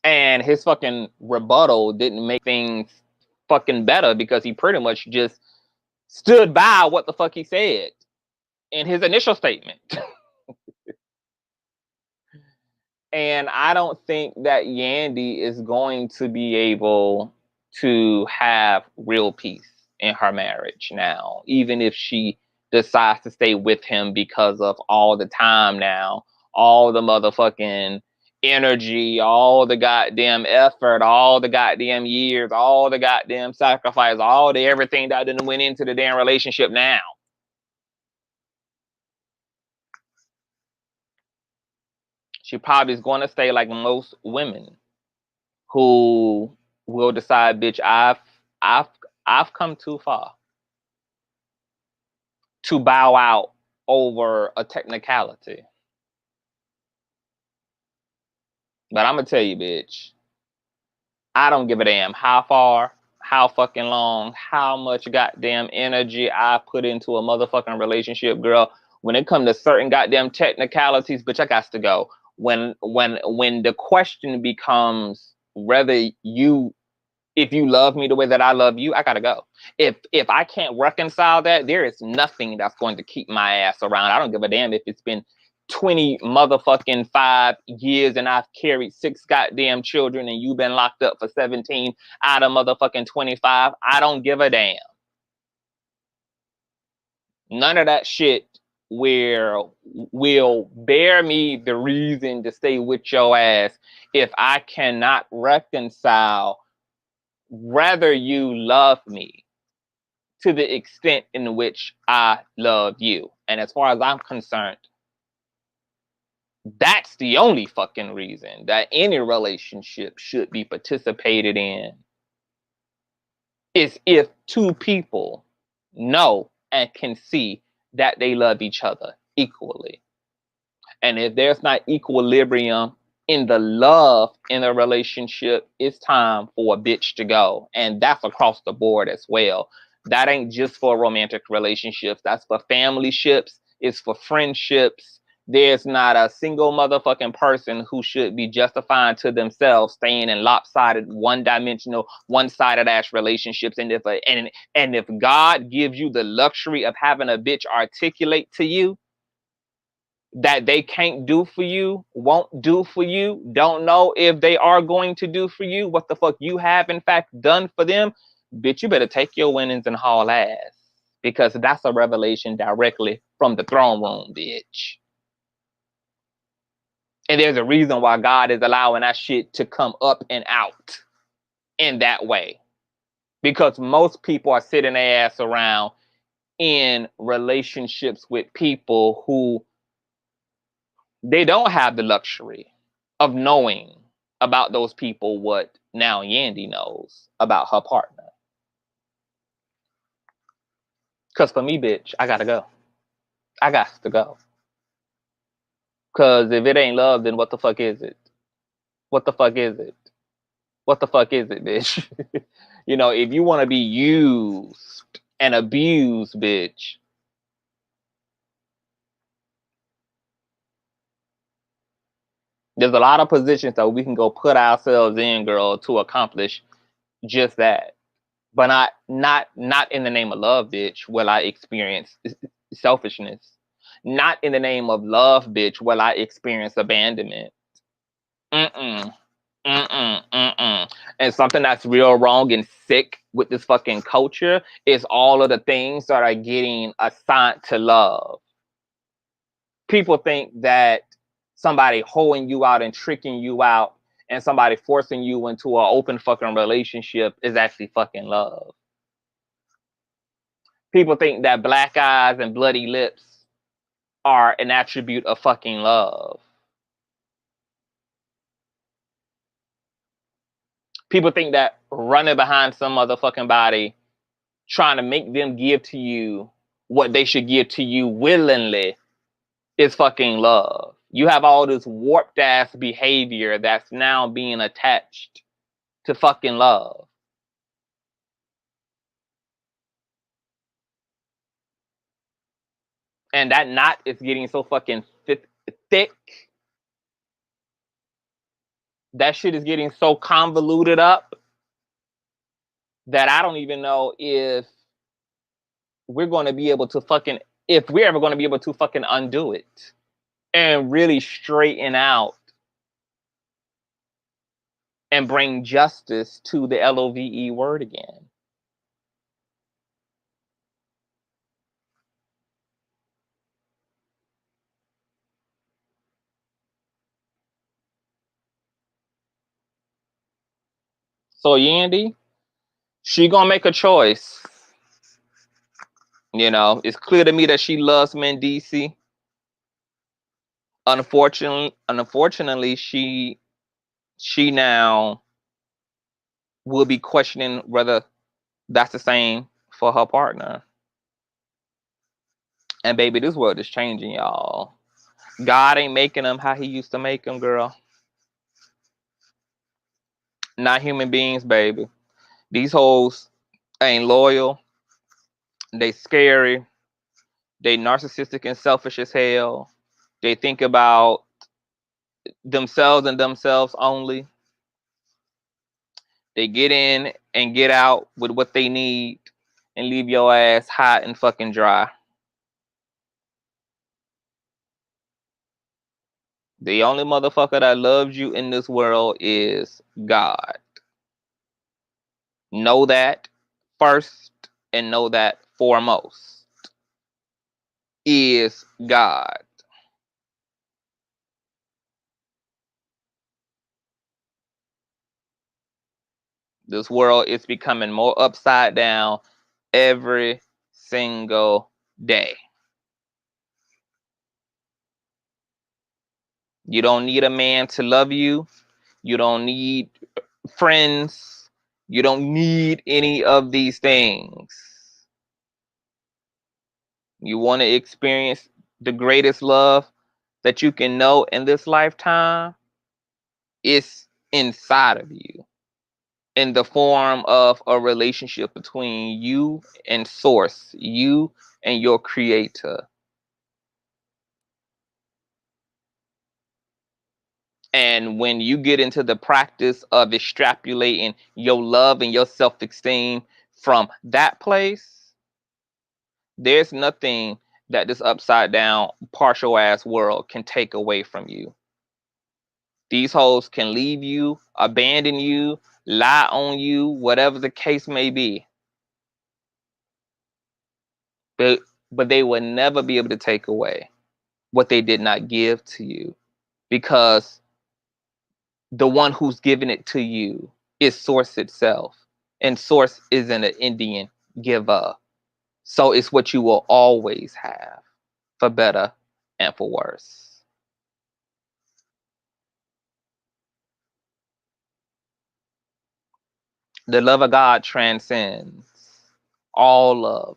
And his fucking rebuttal didn't make things fucking better because he pretty much just stood by what the fuck he said in his initial statement. And I don't think that Yandy is going to be able to have real peace in her marriage now, even if she decides to stay with him because of all the time now, all the motherfucking energy, all the goddamn effort, all the goddamn years, all the goddamn sacrifice, all the everything that didn't went into the damn relationship now. She probably is going to stay like most women who will decide, bitch, I've come too far to bow out over a technicality. But I'm gonna tell you, bitch, I don't give a damn how far, how fucking long, how much goddamn energy I put into a motherfucking relationship, girl. When it comes to certain goddamn technicalities, bitch, I got to go. When the question becomes whether if you love me the way that I love you, I gotta go. If I can't reconcile that, there is nothing that's going to keep my ass around. I don't give a damn if it's been 20 motherfucking 5 years and I've carried 6 goddamn children and you've been locked up for 17 out of motherfucking 25. I don't give a damn. None of that shit will bear me the reason to stay with your ass if I cannot reconcile whether you love me to the extent in which I love you. And as far as I'm concerned, that's the only fucking reason that any relationship should be participated in, is if two people know and can see that they love each other equally. And if there's not equilibrium in the love in a relationship, it's time for a bitch to go. And that's across the board as well. That ain't just for romantic relationships. That's for family ships. It's for friendships. There's not a single motherfucking person who should be justifying to themselves staying in lopsided, one-dimensional, one-sided ass relationships. And if God gives you the luxury of having a bitch articulate to you that they can't do for you, won't do for you, don't know if they are going to do for you what the fuck you have in fact done for them, bitch, you better take your winnings and haul ass. Because that's a revelation directly from the throne room, bitch. And there's a reason why God is allowing that shit to come up and out in that way. Because most people are sitting their ass around in relationships with people who they don't have the luxury of knowing about those people what now Yandy knows about her partner. Because for me, bitch, I gotta go. I got to go. Because if it ain't love, then what the fuck is it? What the fuck is it? What the fuck is it, bitch? You know, if you want to be used and abused, bitch, there's a lot of positions that we can go put ourselves in, girl, to accomplish just that. But not in the name of love, bitch, will I experience selfishness. Not in the name of love, bitch, will I experience abandonment. Mm-mm. Mm-mm. Mm-mm. And something that's real wrong and sick with this fucking culture is all of the things that are getting assigned to love. People think that somebody holding you out and tricking you out and somebody forcing you into an open fucking relationship is actually fucking love. People think that black eyes and bloody lips are an attribute of fucking love. People think that running behind some motherfucking body, trying to make them give to you what they should give to you willingly is fucking love. You have all this warped ass behavior that's now being attached to fucking love. And that knot is getting so fucking thick. That shit is getting so convoluted up that I don't even know if we're going to be able to fucking, if we're ever going to be able to fucking undo it and really straighten out and bring justice to the LOVE word again. So Yandy, she gonna make a choice. You know, it's clear to me that she loves Mendeecees. Unfortunately, she now will be questioning whether that's the same for her partner. And baby, this world is changing, y'all. God ain't making them how he used to make them, girl. Not human beings, baby. These hoes ain't loyal. They scary. They narcissistic and selfish as hell. They think about themselves and themselves only. They get in and get out with what they need and leave your ass hot and fucking dry. The only motherfucker that loves you in this world is God. Know that first and know that foremost is God. This world is becoming more upside down every single day. You don't need a man to love you. You don't need friends. You don't need any of these things. You want to experience the greatest love that you can know in this lifetime? It's inside of you in the form of a relationship between you and Source, you and your Creator. And when you get into the practice of extrapolating your love and your self-esteem from that place, there's nothing that this upside down, partial ass world can take away from you. These hoes can leave you, abandon you, lie on you, whatever the case may be. But they will never be able to take away what they did not give to you, because the one who's giving it to you is Source itself. And Source isn't an Indian giver. So it's what you will always have, for better and for worse. The love of God transcends all of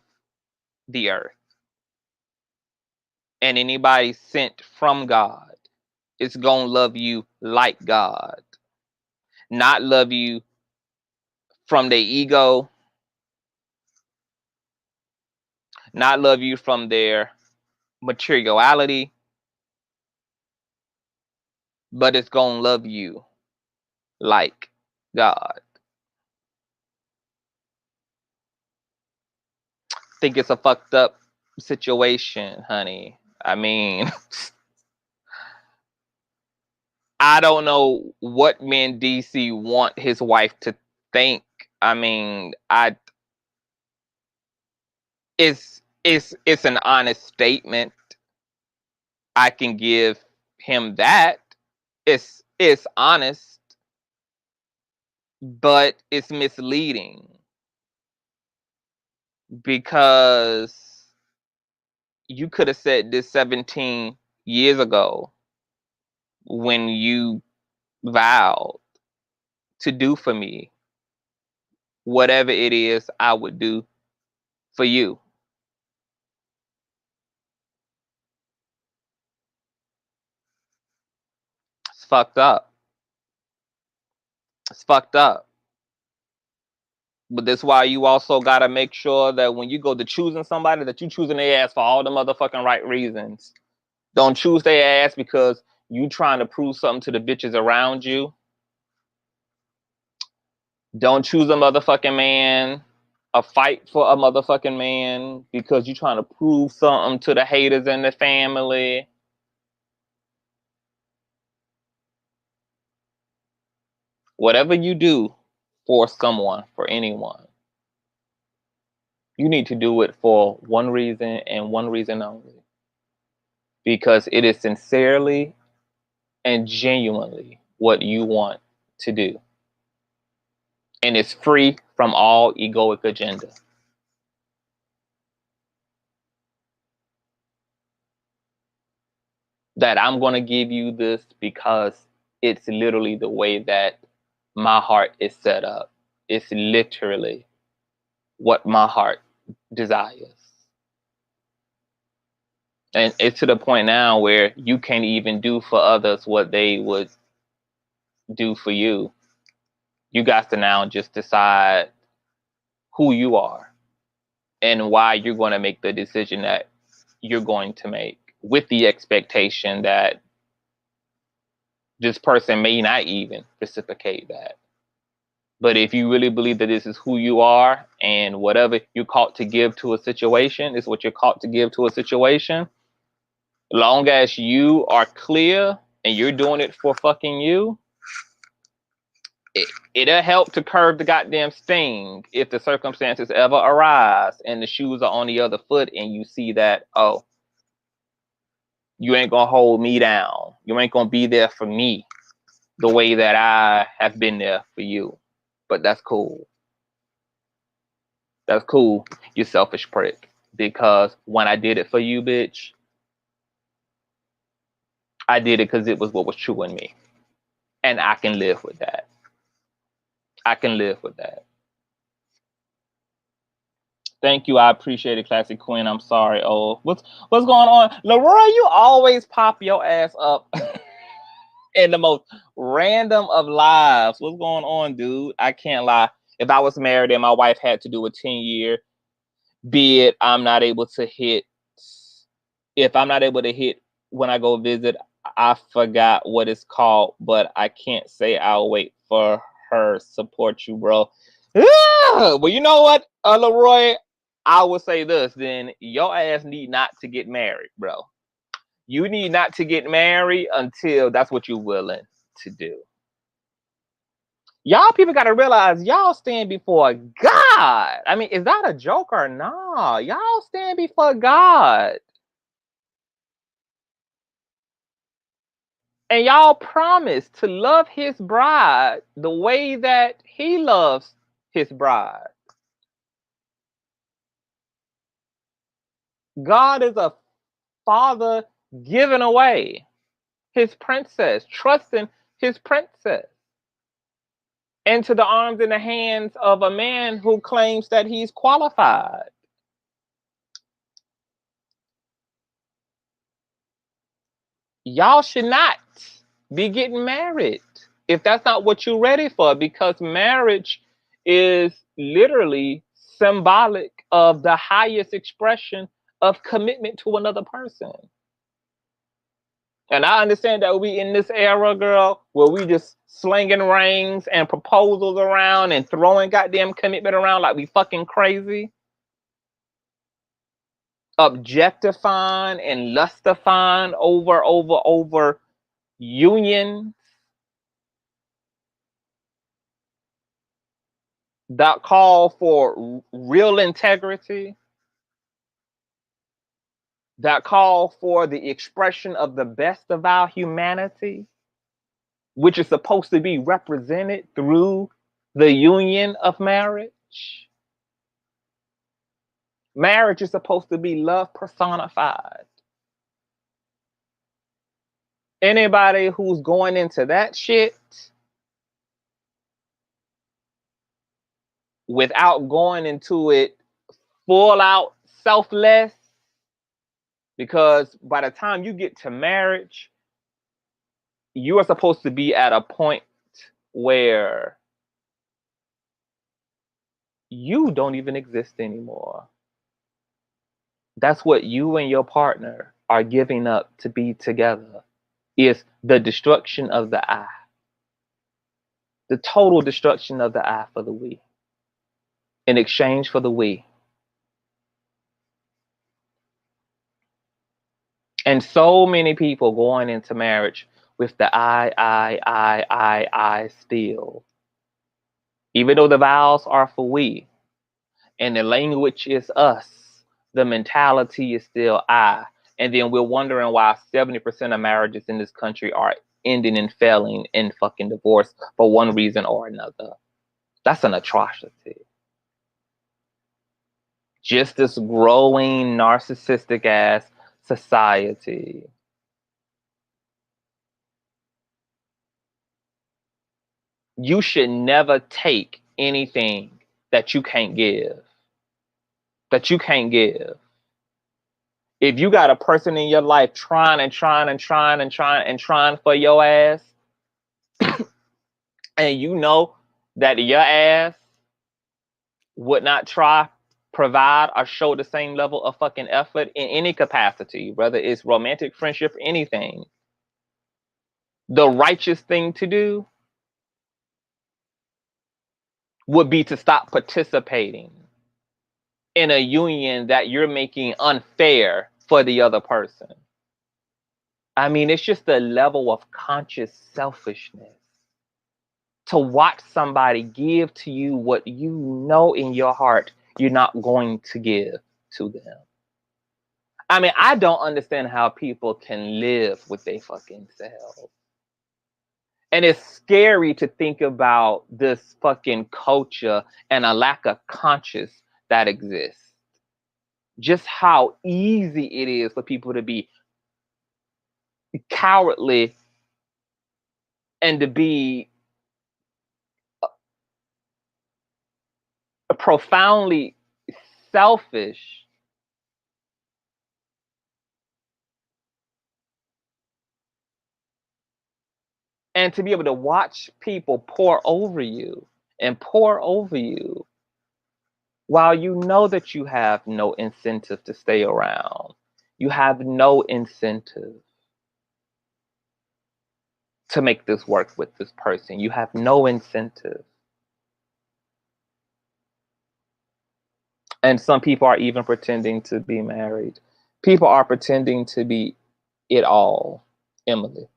the earth. And anybody sent from God is going to love you like God. Not love you from their ego, not love you from their materiality, but it's going to love you like God. Think it's a fucked up situation, honey. I mean, I don't know what Mendeecees want his wife to think. I mean, it's an honest statement. I can give him that. It's honest, but it's misleading because you could have said this 17 years ago when you vowed to do for me whatever it is I would do for you. It's fucked up. It's fucked up. But that's why you also gotta make sure that when you go to choosing somebody, that you choosing their ass for all the motherfucking right reasons. Don't choose their ass because you trying to prove something to the bitches around you. Don't choose a motherfucking man, a fight for a motherfucking man because you trying to prove something to the haters in the family. Whatever you do for someone, for anyone, you need to do it for one reason and one reason only. Because it is sincerely and genuinely what you want to do. And it's free from all egoic agenda. That I'm going to give you this because it's literally the way that my heart is set up. It's literally what my heart desires. And it's to the point now where you can't even do for others what they would do for you. You got to now just decide who you are and why you're going to make the decision that you're going to make, with the expectation that this person may not even reciprocate that. But if you really believe that this is who you are and whatever you're called to give to a situation is what you're called to give to a situation, long as you are clear and you're doing it for fucking you, it'll help to curb the goddamn sting if the circumstances ever arise and the shoes are on the other foot and you see that, oh, you ain't gonna hold me down. You ain't gonna be there for me the way that I have been there for you. But that's cool. That's cool, you selfish prick. Because when I did it for you, bitch, I did it because it was what was true in me. And I can live with that. I can live with that. Thank you. I appreciate it, Classic Queen. I'm sorry. Oh, what's going on? Leroy, you always pop your ass up in the most random of lives. What's going on, dude? I can't lie. If I was married and my wife had to do a 10-year bid, if I'm not able to hit when I go visit, I forgot what it's called, but I can't say I'll wait for her support you, bro. Well, you know what, Leroy? I will say this, then your ass need not to get married, bro. You need not to get married until that's what you're willing to do. Y'all people got to realize y'all stand before God. I mean, is that a joke or nah? Y'all stand before God. And y'all promise to love his bride the way that he loves his bride. God is a father giving away his princess, trusting his princess into the arms and the hands of a man who claims that he's qualified. Y'all should not be getting married if that's not what you're ready for, because marriage is literally symbolic of the highest expression of commitment to another person. And I understand that we in this era, girl, where we just slinging rings and proposals around and throwing goddamn commitment around like we fucking crazy. objectifying and lustifying over unions that call for real integrity, that call for the expression of the best of our humanity, which is supposed to be represented through the union of marriage. Marriage is supposed to be love personified. Anybody who's going into that shit without going into it full out selfless, because by the time you get to marriage, you are supposed to be at a point where you don't even exist anymore. That's what you and your partner are giving up to be together, is the destruction of the I. The total destruction of the I for the we, in exchange for the we. And so many people going into marriage with the I still. Even though the vows are for we, and the language is us, the mentality is still I. And then we're wondering why 70% of marriages in this country are ending and failing in fucking divorce for one reason or another. That's an atrocity. Just this growing narcissistic ass society. You should never take anything that you can't give. That you can't give. If you got a person in your life trying for your ass, and you know that your ass would not try, provide, or show the same level of fucking effort in any capacity, whether it's romantic, friendship, anything, the righteous thing to do would be to stop participating in a union that you're making unfair for the other person. I mean, it's just a level of conscious selfishness to watch somebody give to you what you know in your heart you're not going to give to them. I mean, I don't understand how people can live with their fucking selves. And it's scary to think about this fucking culture and a lack of conscience that exists. Just how easy it is for people to be cowardly and to be profoundly selfish and to be able to watch people pour over you while you know that you have no incentive to stay around. You have no incentive to make this work with this person. You have no incentive. And some people are even pretending to be married. People are pretending to be it all. Emily,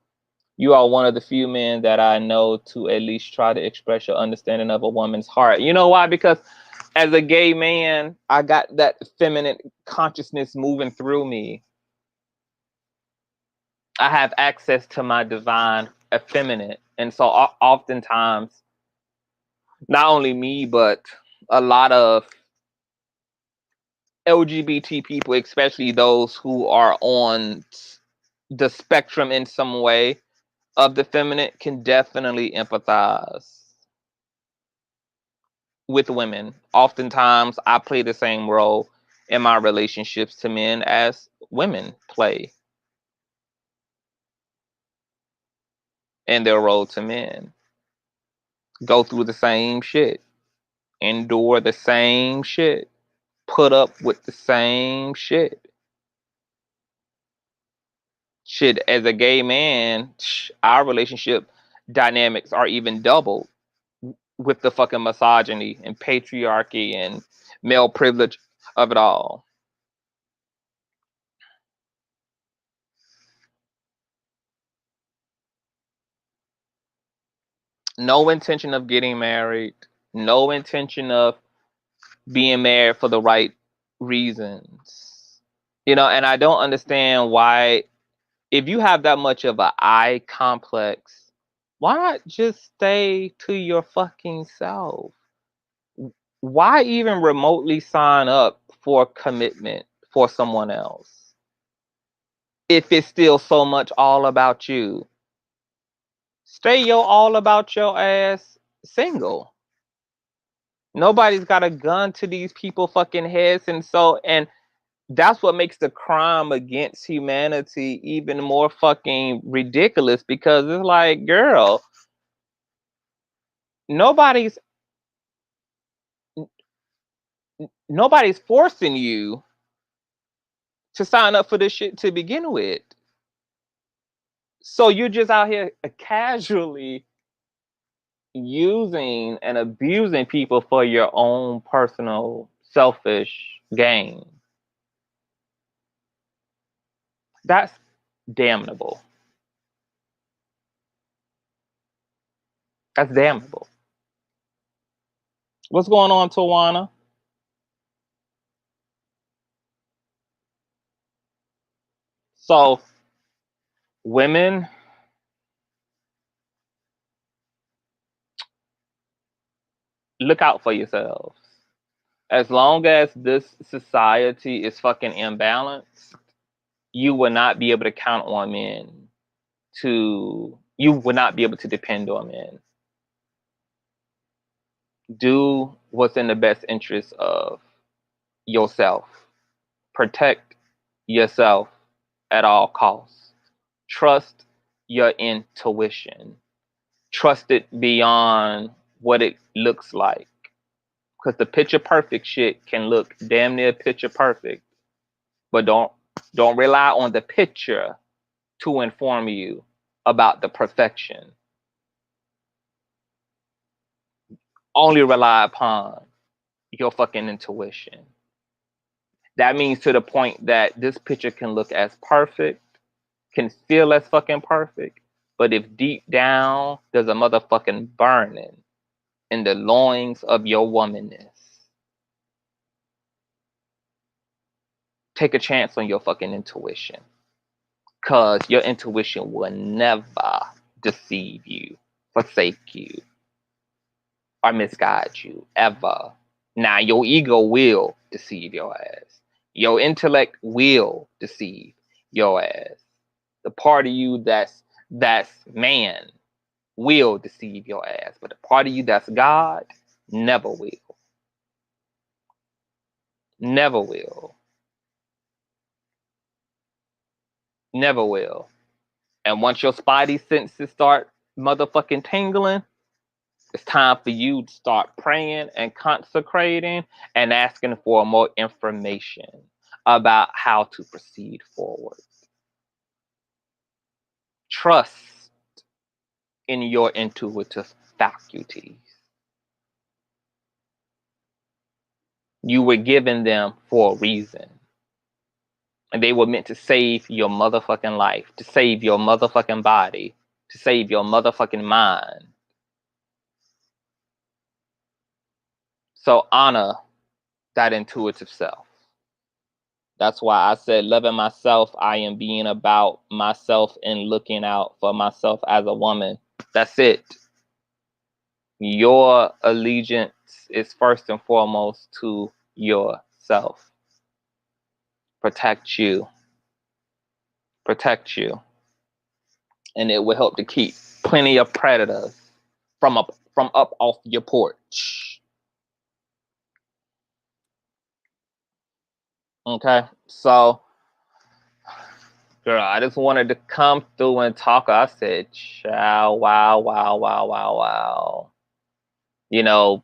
you are one of the few men that I know to at least try to express your understanding of a woman's heart. You know why? Because as a gay man, I got that feminine consciousness moving through me. I have access to my divine effeminate. And so oftentimes, not only me, but a lot of LGBT people, especially those who are on the spectrum in some way of the feminine, can definitely empathize with women. Oftentimes, I play the same role in my relationships to men as women play in their role to men. Go through the same shit, endure the same shit, put up with the same shit. Shit, as a gay man, our relationship dynamics are even doubled with the fucking misogyny and patriarchy and male privilege of it all. No intention of getting married. No intention of being married for the right reasons. You know, and I don't understand why, if you have that much of an I complex, why not just stay to your fucking self? Why even remotely sign up for commitment for someone else if it's still so much all about you? Stay your all about your ass single. Nobody's got a gun to these people fucking heads, and that's what makes the crime against humanity even more fucking ridiculous, because it's like, girl, nobody's nobody's forcing you to sign up for this shit to begin with. So you're just out here casually using and abusing people for your own personal selfish gain. That's damnable. That's damnable. What's going on, Tawana? So, women, look out for yourselves. As long as this society is fucking imbalanced, you will not be able to count on men you will not be able to depend on men. Do what's in the best interest of yourself. Protect yourself at all costs. Trust your intuition. Trust it beyond what it looks like. Because the picture perfect shit can look damn near picture perfect. But don't rely on the picture to inform you about the perfection. Only rely upon your fucking intuition. That means to the point that this picture can look as perfect, can feel as fucking perfect, but if deep down there's a motherfucking burning in the loins of your womanness, take a chance on your fucking intuition. Cause your intuition will never deceive you, forsake you, or misguide you, ever. Now, your ego will deceive your ass. Your intellect will deceive your ass. The part of you that's man will deceive your ass, but the part of you that's God never will. Never will. Never will. And once your spidey senses start motherfucking tingling, it's time for you to start praying and consecrating and asking for more information about how to proceed forward. Trust in your intuitive faculties. You were given them for a reason. And they were meant to save your motherfucking life, to save your motherfucking body, to save your motherfucking mind. So honor that intuitive self. That's why I said loving myself, I am being about myself and looking out for myself as a woman. That's it. Your allegiance is first and foremost to yourself. Protect you. Protect you. And it will help to keep plenty of predators from up off your porch. Okay? So, girl, I just wanted to come through and talk. I said, wow, wow, wow, wow, wow, wow. You know,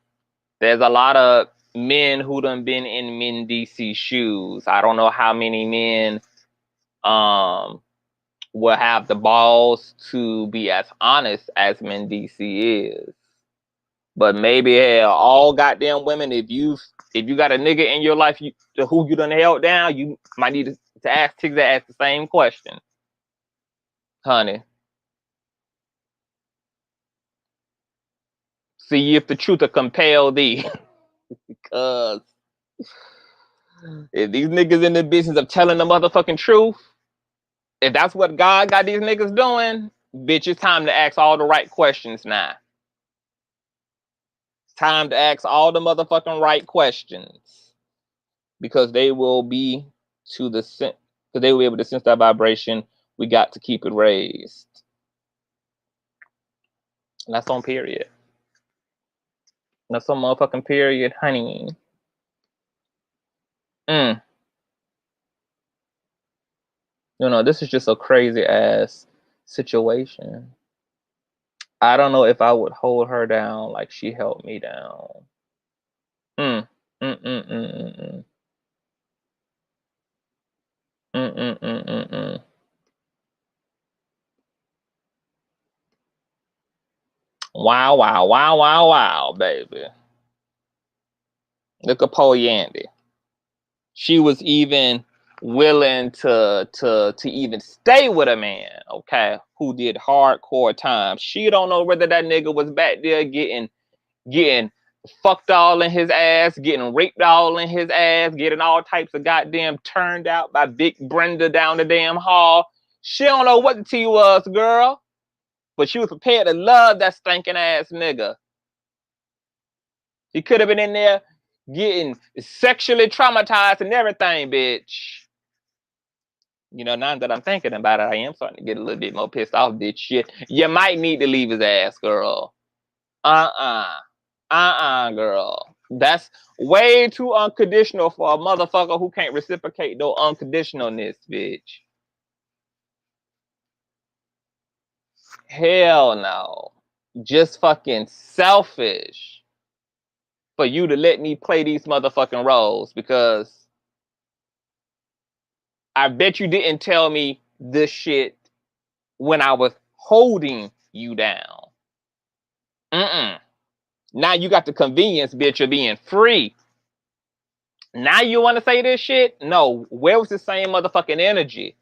there's a lot of men who done been in Mendeecees' shoes. I don't know how many men will have the balls to be as honest as Mendeecees is. But maybe hell, all goddamn women, if you got a nigga in your life who you done held down, you might need to ask the same question. Honey, See if the truth will compel thee. Because if these niggas in the business of telling the motherfucking truth, if that's what God got these niggas doing, bitch, it's time to ask all the right questions now. It's time to ask all the motherfucking right questions. Because they will be because they will be able to sense that vibration. We got to keep it raised. And that's on period. That's on motherfucking period, honey. This is just a crazy ass situation. I don't know if I would hold her down like she held me down. Mm. Mm mm mm mm mm. Mm mm mm mm mm. Wow, wow, wow, wow, wow, baby. Look at Poe Yandy. She was even willing to even stay with a man, okay, who did hardcore time. She don't know whether that nigga was back there getting fucked all in his ass, getting raped all in his ass, getting all types of goddamn turned out by Big Brenda down the damn hall. She don't know what the tea was, girl. But she was prepared to love that stinking ass nigga. He could have been in there getting sexually traumatized and everything, bitch. Now that I'm thinking about it, I am starting to get a little bit more pissed off, bitch. Shit, you might need to leave his ass, girl. Girl. That's way too unconditional for a motherfucker who can't reciprocate no unconditionalness, bitch. Hell no. Just fucking selfish for you to let me play these motherfucking roles, because I bet you didn't tell me this shit when I was holding you down. Now you got the convenience, bitch, of being free. Now you want to say this shit? No. Where was the same motherfucking energy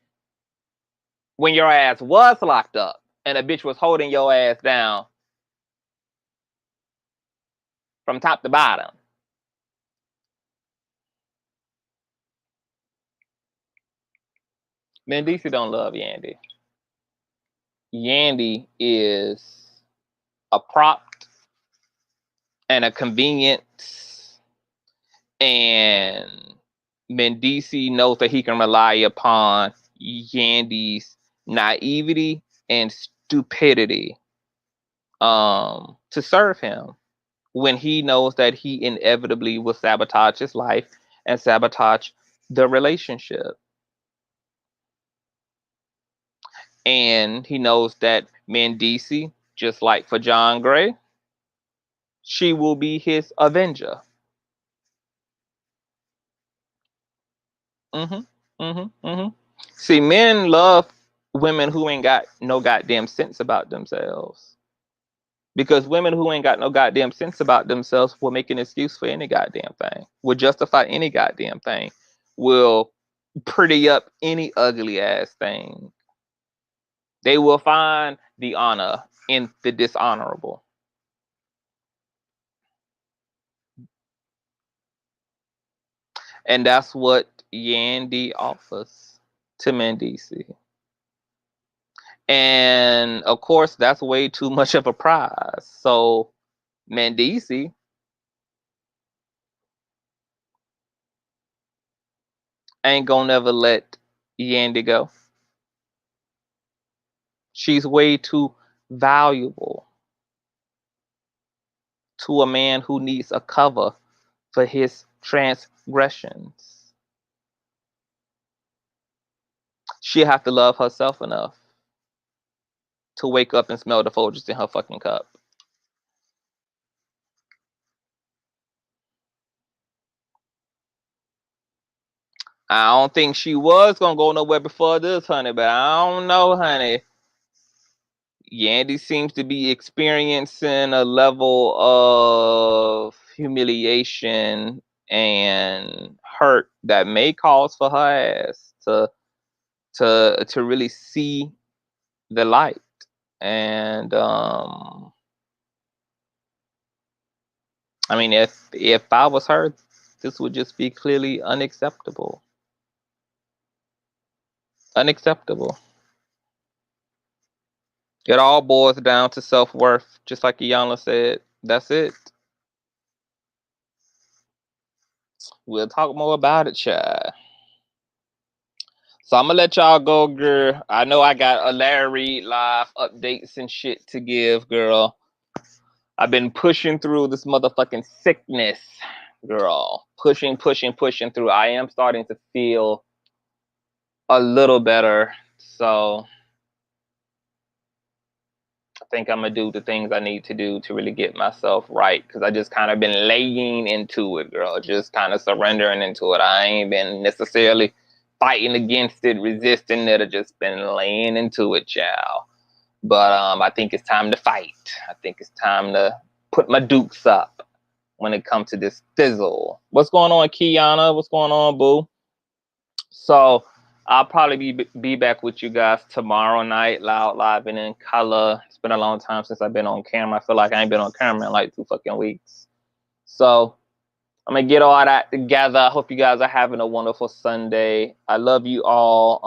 when your ass was locked up and a bitch was holding your ass down from top to bottom? Mendeecees don't love Yandy. Yandy is a prop and a convenience, and Mendeecees knows that he can rely upon Yandy's naivety and stupidity to serve him, when he knows that he inevitably will sabotage his life and sabotage the relationship. And he knows that Mendeecees, just like for John Gray, she will be his avenger. See, men love women who ain't got no goddamn sense about themselves. Because women who ain't got no goddamn sense about themselves will make an excuse for any goddamn thing, will justify any goddamn thing, will pretty up any ugly ass thing. They will find the honor in the dishonorable. And that's what Yandy offers to Mendeecees. And of course, that's way too much of a prize. So Mendeecees ain't gonna never let Yandy go. She's way too valuable to a man who needs a cover for his transgressions. She'll have to love herself enough to wake up and smell the Folgers in her fucking cup. I don't think she was gonna go nowhere before this, honey, but I don't know, honey. Yandy seems to be experiencing a level of humiliation and hurt that may cause for her ass to really see the light. And I mean, if I was her, this would just be clearly unacceptable. Unacceptable. It all boils down to self-worth, just like Iyanla said. That's it. We'll talk more about it, child. So I'm gonna let y'all go, girl. I know I got a Larry Reid live updates and shit to give, girl. I've been pushing through this motherfucking sickness, girl. Pushing through. I am starting to feel a little better. So I think I'm gonna do the things I need to do to really get myself right. Cause I just kind of been laying into it, girl. Just kind of surrendering into it. I ain't been necessarily fighting against it, resisting it. I just been laying into it, child. But I think it's time to fight. I think it's time to put my dukes up when it comes to this fizzle. What's going on, Kiana? What's going on, boo? So I'll probably be back with you guys tomorrow night, loud, live, and in color. It's been a long time since I've been on camera. I feel like I ain't been on camera in like 2 fucking weeks. So I'm gonna get all that together. I hope you guys are having a wonderful Sunday. I love you all.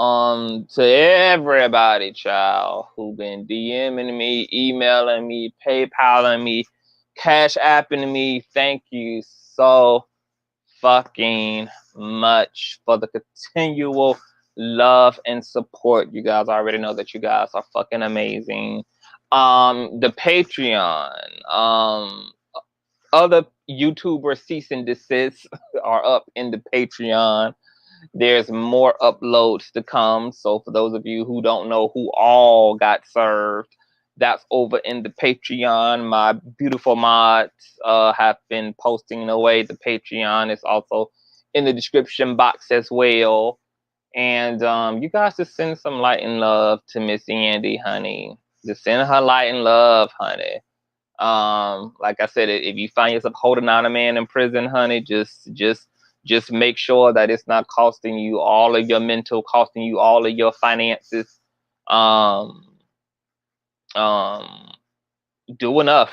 To everybody, child, who been DMing me, emailing me, PayPaling me, Cash Apping me. Thank you so fucking much for the continual love and support. You guys already know that you guys are fucking amazing. The Patreon, other YouTubers cease and desist are up in the Patreon. There's more uploads to come. So for those of you who don't know who all got served, that's over in the Patreon. My beautiful mods have been posting away. The Patreon is also in the description box as well. And you guys just send some light and love to Miss Yandy, honey. Just send her light and love, honey. Like I said, if you find yourself holding on a man in prison, honey, just make sure that it's not costing you all of your mental, costing you all of your finances. Um, um, do enough.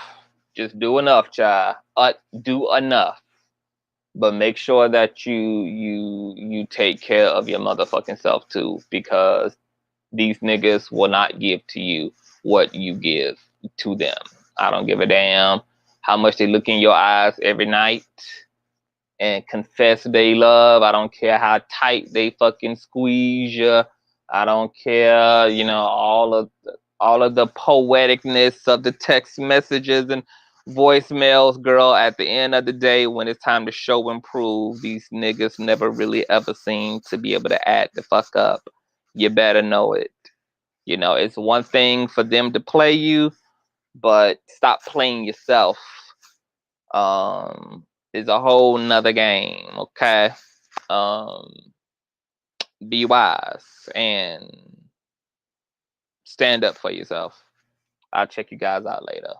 Just do enough, child. Do enough. But make sure that you take care of your motherfucking self too, because these niggas will not give to you what you give to them. I don't give a damn how much they look in your eyes every night and confess they love. I don't care how tight they fucking squeeze you. I don't care, all of the poeticness of the text messages and voicemails, girl. At the end of the day, when it's time to show and prove, these niggas never really ever seem to be able to act the fuck up. You better know it. It's one thing for them to play you, but stop playing yourself. Is a whole nother game, okay? Be wise and stand up for yourself. I'll check you guys out later.